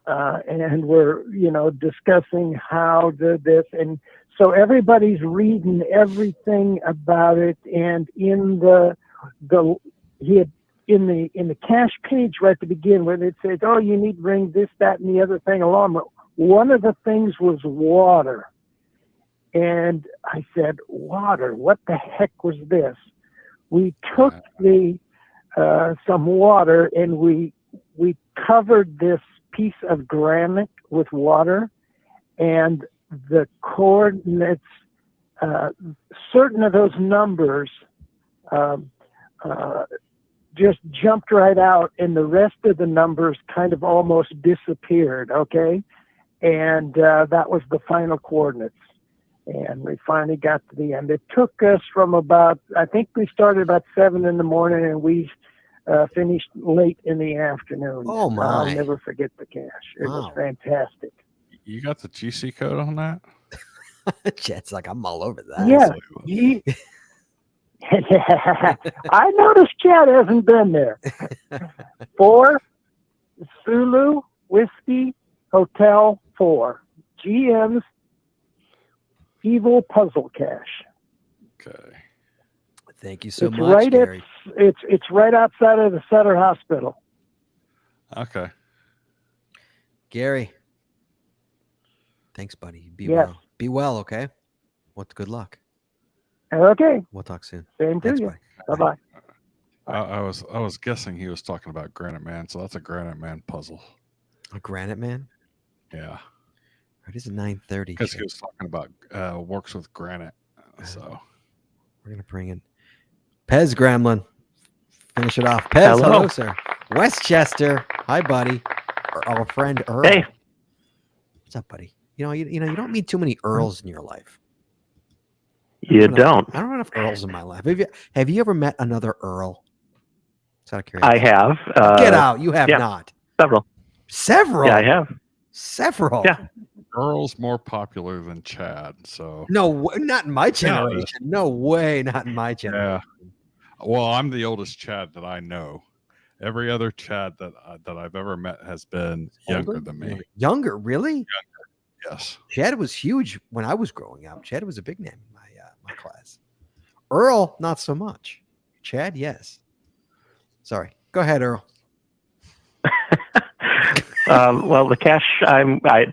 [SPEAKER 13] and we're, discussing how this, and so everybody's reading everything about it. And in the cache page right to begin with, it says, "Oh, you need to bring this, that, and the other thing along." But one of the things was water, and I said, "Water? What the heck was this?" We took some water and we covered this piece of granite with water, and the coordinates, certain of those numbers just jumped right out, and the rest of the numbers kind of almost disappeared, okay? And that was the final coordinates. And we finally got to the end. It took us from about, I think we started about 7 in the morning, and we finished late in the afternoon.
[SPEAKER 1] Oh, my.
[SPEAKER 13] I'll never forget the cache. It was fantastic.
[SPEAKER 2] You got the GC code on that?
[SPEAKER 1] Chet's like, I'm all over that.
[SPEAKER 13] Yeah. I noticed Chad hasn't been there. 4 Zulu Whiskey Hotel 4 GM's Evil Puzzle Cache.
[SPEAKER 2] Okay.
[SPEAKER 1] Thank you so
[SPEAKER 13] It's
[SPEAKER 1] much,
[SPEAKER 13] right
[SPEAKER 1] Gary.
[SPEAKER 13] It's right outside of the Sutter Hospital.
[SPEAKER 2] Okay.
[SPEAKER 1] Gary. Thanks, buddy. Be
[SPEAKER 13] Yes.
[SPEAKER 1] well. Be well, okay? Good luck.
[SPEAKER 13] Okay.
[SPEAKER 1] We'll talk soon.
[SPEAKER 13] Same to
[SPEAKER 1] Thanks,
[SPEAKER 13] you.
[SPEAKER 1] buddy.
[SPEAKER 13] Bye-bye.
[SPEAKER 2] I was guessing he was talking about Granite Man, so that's a Granite Man puzzle.
[SPEAKER 1] A Granite Man?
[SPEAKER 2] Yeah.
[SPEAKER 1] It is 9:30.
[SPEAKER 2] Because he was talking about works with granite. So
[SPEAKER 1] we're gonna bring in Pez Gremlin. Finish it off. Pez, hello sir. Westchester. Hi, buddy. Our friend Earl.
[SPEAKER 14] Hey.
[SPEAKER 1] What's up, buddy? You don't meet too many Earls in your life.
[SPEAKER 14] You don't.
[SPEAKER 1] I don't have enough Earls in my life. Have you ever met another Earl? Just out of curiosity.
[SPEAKER 14] I have.
[SPEAKER 1] Get out. You have not.
[SPEAKER 14] Several.
[SPEAKER 1] Several?
[SPEAKER 14] Yeah, I have.
[SPEAKER 1] Several?
[SPEAKER 14] Yeah.
[SPEAKER 2] Earl's more popular than Chad. So
[SPEAKER 1] no, not in my generation. No way, not in my generation.
[SPEAKER 2] Yeah. Well, I'm the oldest Chad that I know. Every other Chad that I've ever met has been younger than me.
[SPEAKER 1] Younger, really?
[SPEAKER 2] Younger. Yes.
[SPEAKER 1] Chad was huge when I was growing up. Chad was a big name in my class. Earl, not so much. Chad, yes. Sorry. Go ahead, Earl.
[SPEAKER 14] Well, the cache,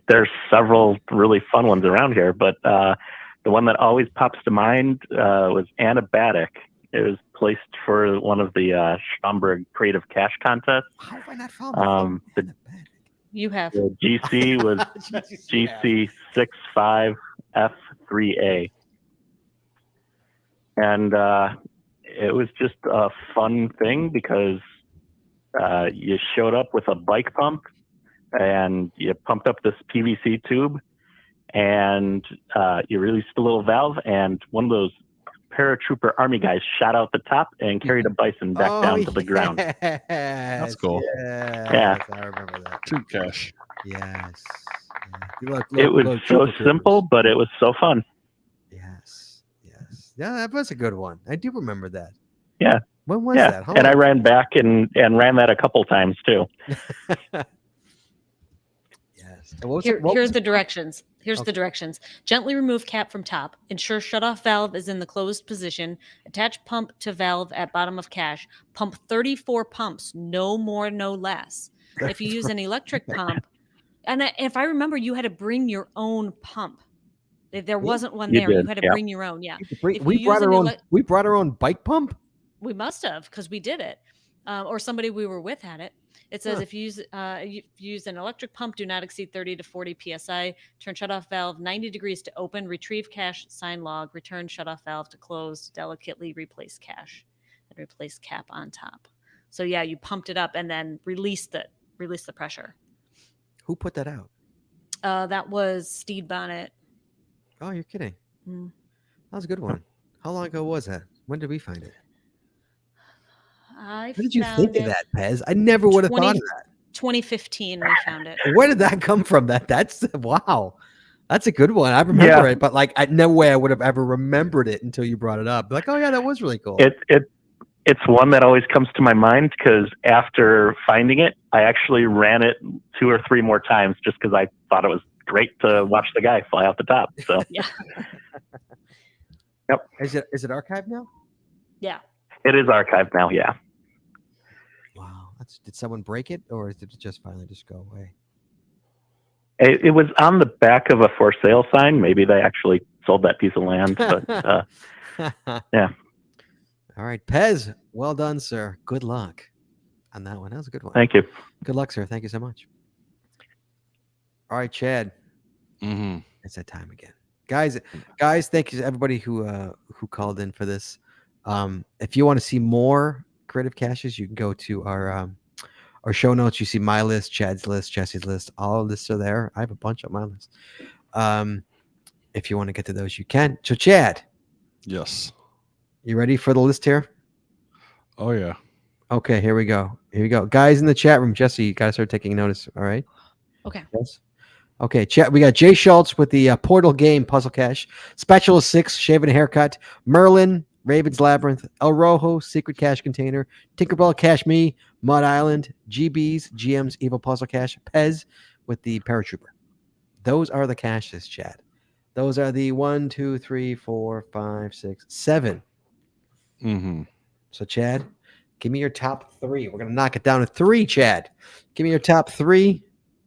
[SPEAKER 14] there's several really fun ones around here, but the one that always pops to mind was Anabatic. It was placed for one of the Schaumburg Creative Cache contests.
[SPEAKER 1] How have I not found
[SPEAKER 9] You have.
[SPEAKER 14] The GC was GC65F3A. And it was just a fun thing because you showed up with a bike pump and you pumped up this PVC tube and you released a little valve, and one of those paratrooper army guys shot out the top and carried a bison back down to the ground.
[SPEAKER 2] That's cool.
[SPEAKER 14] Yeah.
[SPEAKER 1] I remember that.
[SPEAKER 2] Tube cache.
[SPEAKER 1] Yes.
[SPEAKER 14] It was so simple, but it was so fun.
[SPEAKER 1] Yes. Yeah, that was a good one. I do remember that.
[SPEAKER 14] Yeah.
[SPEAKER 1] When was that? How
[SPEAKER 14] And
[SPEAKER 1] long?
[SPEAKER 14] I ran back and ran that a couple times too.
[SPEAKER 1] Yes.
[SPEAKER 9] Here's the directions. Here's the directions. Gently remove cap from top. Ensure shutoff valve is in the closed position. Attach pump to valve at bottom of cache. Pump 34 pumps, no more, no less. If you use an electric pump, and if I remember, you had to bring your own pump. There wasn't one there. You had to bring your own. Yeah.
[SPEAKER 1] We brought our own bike pump.
[SPEAKER 9] We must have, because we did it, or somebody we were with had it. It says if you use an electric pump, do not exceed 30 to 40 psi. Turn shutoff valve 90 degrees to open. Retrieve cache, sign log. Return shutoff valve to closed. Delicately replace cache and replace cap on top. So yeah, you pumped it up and then released the pressure.
[SPEAKER 1] Who put that out?
[SPEAKER 9] That was Steed Bonnet.
[SPEAKER 1] Oh, you're kidding.
[SPEAKER 9] Mm.
[SPEAKER 1] That was a good one. How long ago was that? When did we find it?
[SPEAKER 9] How
[SPEAKER 1] How did you think of that, Pez? I never would have thought of that.
[SPEAKER 9] 2015, we found it.
[SPEAKER 1] Where did that come from? That's wow. That's a good one. I remember it, but no way I would have ever remembered it until you brought it up. Like, oh yeah, that was really cool.
[SPEAKER 14] It's one that always comes to my mind because after finding it, I actually ran it 2 or 3 more times just because I thought it was great to watch the guy fly out the top. So
[SPEAKER 9] yeah.
[SPEAKER 14] Yep.
[SPEAKER 1] Is it archived now?
[SPEAKER 9] Yeah.
[SPEAKER 14] It is archived now. Yeah.
[SPEAKER 1] Wow. Did someone break it, or did it just finally just go away?
[SPEAKER 14] It was on the back of a for sale sign. Maybe they actually sold that piece of land. But yeah.
[SPEAKER 1] All right, Pez. Well done, sir. Good luck on that one. That was a good one.
[SPEAKER 14] Thank you.
[SPEAKER 1] Good luck, sir. Thank you so much. All right, Chad.
[SPEAKER 2] Mm-hmm.
[SPEAKER 1] It's that time again, guys. Thank you to everybody who called in for this. If you want to see more creative caches, you can go to our show notes. You see my list, Chad's list, Jesse's list. All of this are there. I have a bunch on my list. If you want to get to those, you can. So, Chad.
[SPEAKER 2] Yes.
[SPEAKER 1] You ready for the list here?
[SPEAKER 2] Oh yeah.
[SPEAKER 1] Okay, here we go. Guys in the chat room, Jesse, you guys start taking notice. All right.
[SPEAKER 9] Okay.
[SPEAKER 1] Yes. Okay, chat. We got Jay Schultz with the Portal Game Puzzle Cache, Spatula 6, Shaving a Haircut, Merlin, Raven's Labyrinth, El Rojo, Secret Cache Container, Tinkerbell Cache Me, Mud Island, GB's, GM's Evil Puzzle Cache, Pez with the Paratrooper. Those are the caches, chat. Those are the 1, 2, 3, 4, 5, 6, 7.
[SPEAKER 2] Mm-hmm.
[SPEAKER 1] So, Chad, give me your top 3. We're going to knock it down to 3, Chad. Give me your top 3.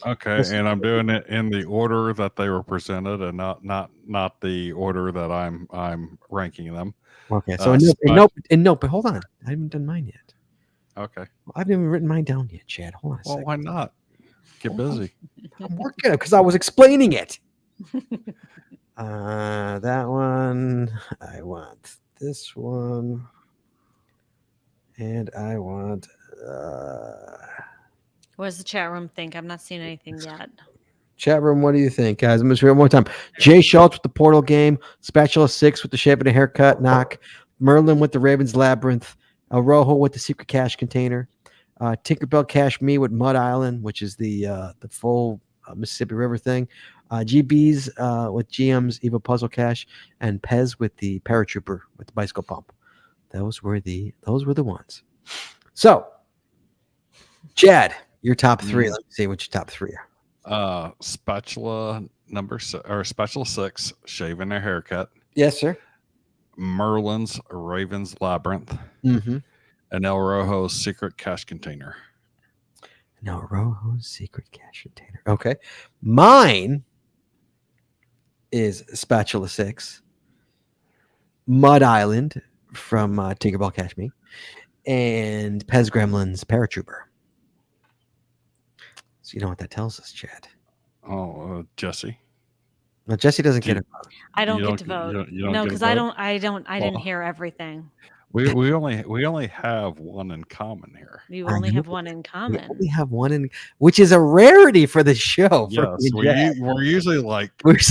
[SPEAKER 2] Okay, and I'm doing it in the order that they were presented, and not the order that I'm ranking them.
[SPEAKER 1] Okay, so but hold on, I haven't done mine yet.
[SPEAKER 2] Okay,
[SPEAKER 1] I haven't even written mine down yet, Chad. Hold on a second.
[SPEAKER 2] Why not? Get busy.
[SPEAKER 1] I'm working because I was explaining it. That one. I want this one, and I want.
[SPEAKER 9] What does the chat room think? I'm not seeing anything yet.
[SPEAKER 1] Chat room, what do you think, guys? I'm going to read it one more time. Jay Schultz with the Portal Game, Spatula 6 with the Shaving a Haircut knock, Merlin with the Raven's Labyrinth, El Rojo with the Secret Cache Container, Tinkerbell Cache Me with Mud Island, which is the full Mississippi River thing, GB's with GM's Evil Puzzle Cache, and Pez with the Paratrooper with the bicycle pump. Those were the ones. So, Chad, your top 3. Let me see what your top 3 are.
[SPEAKER 2] Spatula Spatula 6, Shaving a Haircut.
[SPEAKER 1] Yes, sir.
[SPEAKER 2] Merlin's Raven's Labyrinth.
[SPEAKER 1] Mm-hmm.
[SPEAKER 2] And El Rojo's Secret Cache Container.
[SPEAKER 1] El Rojo's Secret Cache Container. Okay. Mine is Spatula 6, Mud Island from Tinkerbell Cache Me, and Pez Gremlin's Paratrooper. So you know what that tells us, Chad?
[SPEAKER 2] Oh, Jesse.
[SPEAKER 1] No, Jesse doesn't get a vote.
[SPEAKER 9] I don't get to vote. No, because I didn't hear everything.
[SPEAKER 2] We only have one in common here.
[SPEAKER 9] You only have one in common.
[SPEAKER 1] We only have one in, which is a rarity for the show.
[SPEAKER 2] Yes, we're usually like
[SPEAKER 1] there's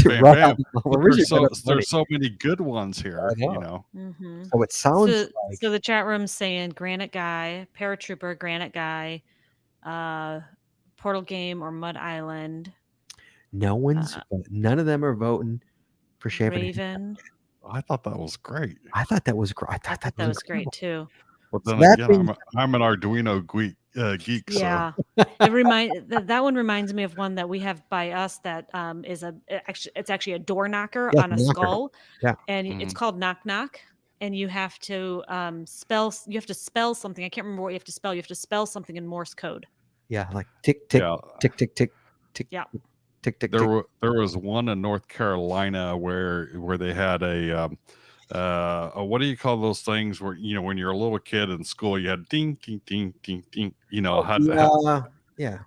[SPEAKER 2] so many good ones here. You know.
[SPEAKER 9] Mm-hmm.
[SPEAKER 1] So it sounds like.
[SPEAKER 9] So the chat room's saying Granite Guy, Paratrooper, Granite Guy, Portal Game, or Mud Island.
[SPEAKER 1] None of them are voting for Shaving.
[SPEAKER 9] Raven.
[SPEAKER 2] I thought that was great.
[SPEAKER 1] I thought that was great.
[SPEAKER 9] I thought that was great too.
[SPEAKER 2] Well, then again, I'm an Arduino geek.
[SPEAKER 9] Yeah, that one reminds me of one that we have by us that is it's actually a door knocker on a skull.
[SPEAKER 1] Yeah,
[SPEAKER 9] and it's called Knock Knock. And you have to spell something. I can't remember what you have to spell. You have to spell something in Morse code.
[SPEAKER 1] Yeah, like tick tick tick tick tick tick.
[SPEAKER 9] Yeah.
[SPEAKER 1] Tick, tick,
[SPEAKER 2] there was one in North Carolina where they had a what do you call those things where when you're a little kid in school you had ding ding ding ding ding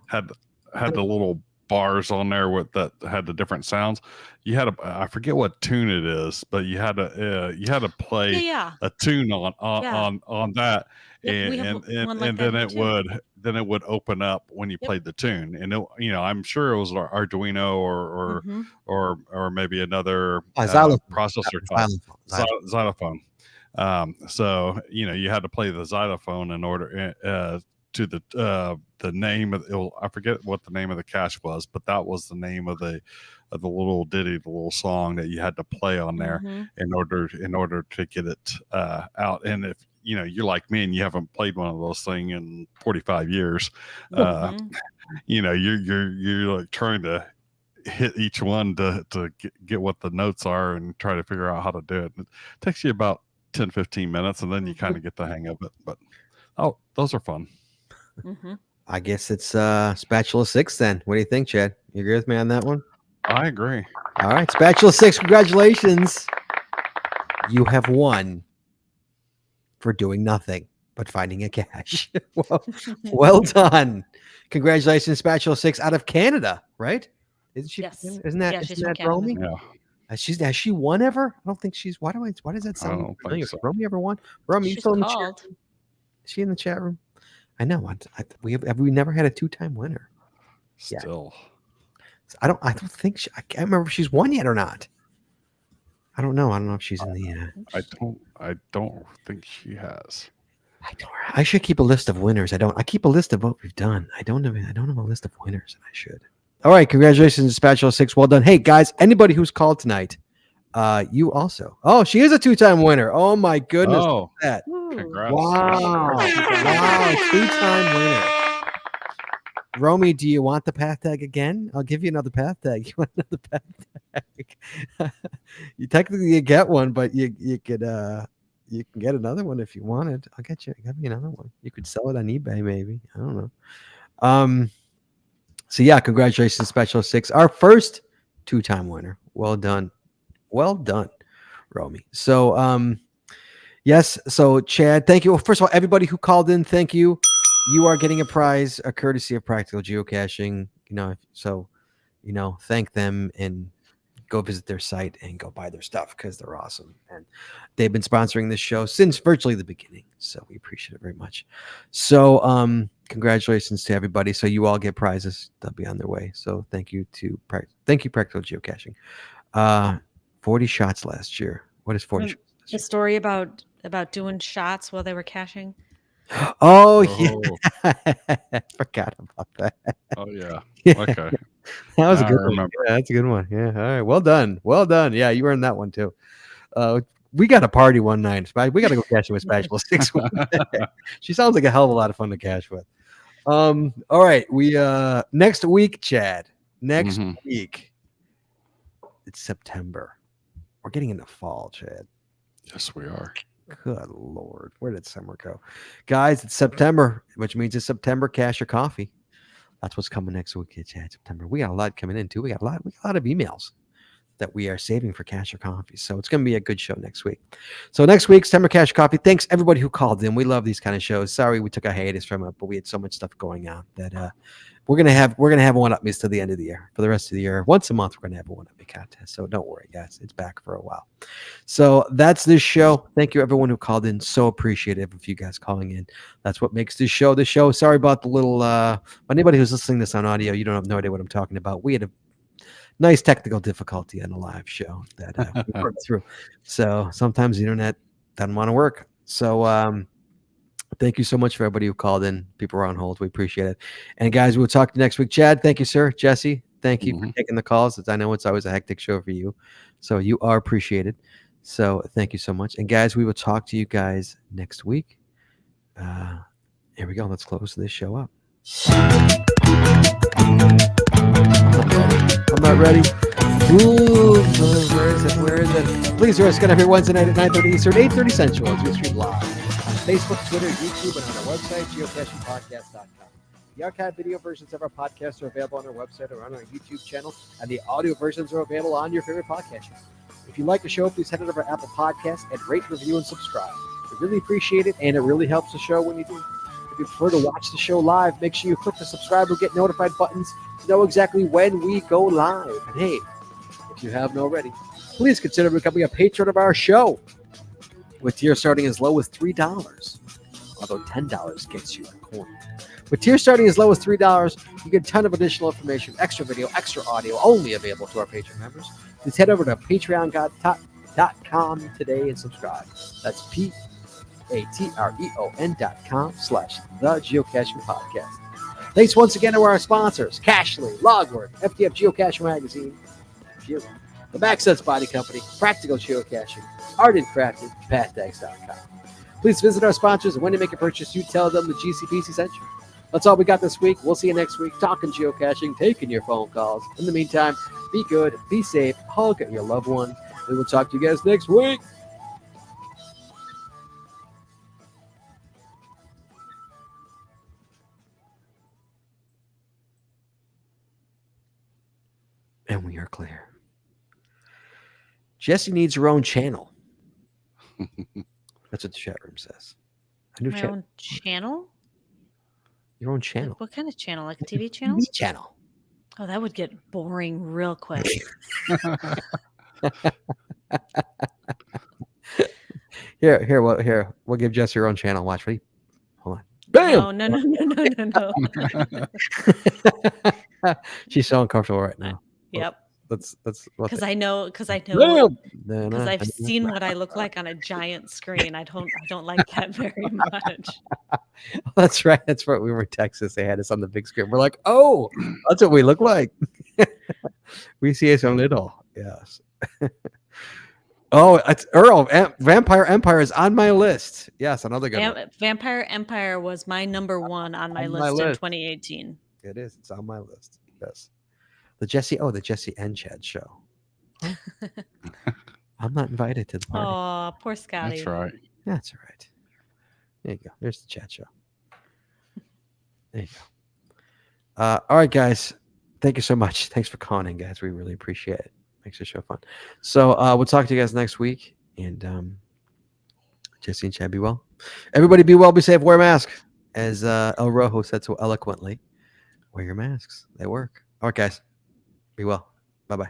[SPEAKER 2] had the little bars on there that had the different sounds. You had I forget what tune it is, but you had to play a tune on that, and then it would open up when you played the tune, and I'm sure it was Arduino or maybe another processor type xylophone. So you had to play the xylophone in order to the name of I forget what the name of the cache was, but that was the name of the little ditty, the little song that you had to play on there in order to get it out. And if you're like me and you haven't played one of those things in 45 years, you're like trying to hit each one to get what the notes are and try to figure out how to do it. It takes you about 10-15 minutes, and then you kind of get the hang of it. But those are fun.
[SPEAKER 1] I guess it's Spatula 6 then. What do you think, Chad? You agree with me on that one?
[SPEAKER 2] I agree.
[SPEAKER 1] All right, Spatula 6, congratulations. You have won for doing nothing but finding a cache. Well done. Congratulations, Spatula 6 out of Canada, right? Isn't she?
[SPEAKER 9] Yes.
[SPEAKER 1] Isn't that?
[SPEAKER 9] Yeah, she's
[SPEAKER 1] Isn't
[SPEAKER 9] from
[SPEAKER 1] that
[SPEAKER 9] Canada.
[SPEAKER 1] Romy?
[SPEAKER 2] Yeah.
[SPEAKER 1] Has she won ever? I don't think she's. Why does that
[SPEAKER 2] I
[SPEAKER 1] sound
[SPEAKER 2] don't
[SPEAKER 1] familiar?
[SPEAKER 2] think so.
[SPEAKER 1] Romy ever won? Romy, you
[SPEAKER 9] She's
[SPEAKER 1] still in the
[SPEAKER 9] called.
[SPEAKER 1] chat? Is she in the chat room? I know. We never had a 2-time winner.
[SPEAKER 2] Still.
[SPEAKER 1] I don't think I can't remember if she's won yet or not. I don't know. I don't know if she's in the.
[SPEAKER 2] I don't think she has.
[SPEAKER 1] I should keep a list of winners. I don't. I keep a list of what we've done. I don't have a list of winners, and I should. All right, congratulations, Dispatch 06. Well done. Hey guys, anybody who's called tonight, you also. Oh, she is a 2-time winner. Oh my goodness.
[SPEAKER 2] Oh,
[SPEAKER 1] that.
[SPEAKER 2] Congrats.
[SPEAKER 1] Wow. Wow, 2-time winner. Romy, do you want the path tag again? I'll give you another path tag. You want another path tag? You technically get one, but you could you can get another one if you wanted. I'll get you another one. You could sell it on eBay, maybe. I don't know. So yeah, congratulations, Special 6. Our first 2-time winner. Well done. Well done, Romy. So yes, so Chad, thank you. Well, first of all, everybody who called in, thank you. You are getting a prize, a courtesy of Practical Geocaching. Thank them and go visit their site and go buy their stuff because they're awesome. And they've been sponsoring this show since virtually the beginning. So we appreciate it very much. So congratulations to everybody. So you all get prizes. They'll be on their way. So thank you Practical Geocaching. 40 shots last year. What is 40 shots?
[SPEAKER 9] The story about doing shots while they were caching.
[SPEAKER 1] Oh, yeah. I forgot about that.
[SPEAKER 2] Oh, yeah.
[SPEAKER 1] Yeah.
[SPEAKER 2] Okay.
[SPEAKER 1] That was
[SPEAKER 2] Now
[SPEAKER 1] a
[SPEAKER 2] I
[SPEAKER 1] good one.
[SPEAKER 2] remember.
[SPEAKER 1] Yeah, that's a good one. Yeah. All right. Well done. Well done. Yeah, you earned that one too. We got a party one night. We got to go caching with Special 6. She sounds like a hell of a lot of fun to cache with. All right. We next week, Chad. Next week, it's September. We're getting into fall, Chad.
[SPEAKER 2] Yes, we are.
[SPEAKER 1] Good Lord. Where did summer go? Guys, it's September, which means it's September Cash or Coffee. That's what's coming next week, Chad. September. We got a lot coming in too. We got a lot of emails that we are saving for Cash or Coffee. So it's going to be a good show next week. So next week, September Cash or Coffee. Thanks everybody who called in. We love these kind of shows. Sorry we took a hiatus from it, but we had so much stuff going on that we're gonna have one up to the end of the year. For the rest of the year, once a month, we're gonna have a one up me contest. So don't worry, guys, it's back for a while. So that's this show. Thank you everyone who called in. So appreciative of you guys calling in. That's what makes this show the show. Sorry about the little. Anybody who's listening to this on audio, you don't have no idea what I'm talking about. We had a nice technical difficulty on a live show that we worked through. So sometimes the internet doesn't want to work. So thank you so much for everybody who called in. People are on hold. We appreciate it. And guys, we'll talk to you next week. Chad, thank you, sir. Jesse, thank you for taking the calls. I know it's always a hectic show for you. So you are appreciated. So thank you so much. And guys, we will talk to you guys next week. Here we go. Let's close this show up. I'm not ready. Ooh, where is it? Please join us again every Wednesday night at 9:30 Eastern, 8:30 Central as we stream live on Facebook, Twitter, YouTube, and on our website, geocachingpodcast.com. The archived video versions of our podcasts are available on our website or on our YouTube channel, and the audio versions are available on your favorite podcast channel. If you like the show, please head over to Apple Podcasts and rate, review, and subscribe. We really appreciate it, and it really helps the show when you do. If you prefer to watch the show live, make sure you click the subscribe or get notified buttons to know exactly when we go live. And hey, if you haven't already, please consider becoming a patron of our show. With tiers starting as low as $3, although $10 gets you a coin. With tiers starting as low as $3, you get a ton of additional information, extra video, extra audio, only available to our Patreon members. Please head over to patreon.com today and subscribe. That's patreon.com/The Geocaching Podcast. Thanks once again to our sponsors, Cashly, Logwork, FTF Geocacher Magazine, the MaxSense Body Company, Practical Geocaching, Art and Crafted, PathTags.com. Please visit our sponsors, and when you make a purchase, you tell them the GCPC sent you. That's all we got this week. We'll see you next week, talking geocaching, taking your phone calls. In the meantime, be good, be safe, hug your loved one. We will talk to you guys next week. And we are clear. Jesse needs her own channel. That's what the chat room says. A new
[SPEAKER 9] My own channel?
[SPEAKER 1] Your own channel.
[SPEAKER 9] What kind of channel? Like a TV channel?
[SPEAKER 1] TV channel.
[SPEAKER 9] Oh, that would get boring real quick.
[SPEAKER 1] Here, we'll give Jesse her own channel. Watch, ready? Hold on. Bam!
[SPEAKER 9] No.
[SPEAKER 1] She's so uncomfortable right now.
[SPEAKER 9] Yep.
[SPEAKER 1] That's
[SPEAKER 9] Because I know
[SPEAKER 1] Bam!
[SPEAKER 9] because I've seen what I look like on a giant screen. I don't like that very much.
[SPEAKER 1] That's right. That's right. We were in Texas. They had us on the big screen. We're like, oh, that's what we look like. We see us on little. Yes. Oh, it's Earl. Vampire Empire is on my list. Yes, another good one.
[SPEAKER 9] Vampire Empire was my number one on my list in 2018.
[SPEAKER 1] It is. It's on my list. Yes. The Jesse and Chad show. I'm not invited to the party.
[SPEAKER 9] Oh, poor Scotty.
[SPEAKER 2] That's right.
[SPEAKER 1] That's all right. There you go. There's the chat show. There you go. All right, guys. Thank you so much. Thanks for calling in, guys. We really appreciate it. Makes the show fun. So we'll talk to you guys next week. And Jesse and Chad, be well. Everybody be well, be safe, wear a mask. As El Rojo said so eloquently, wear your masks. They work. All right, guys. Be well. Bye-bye.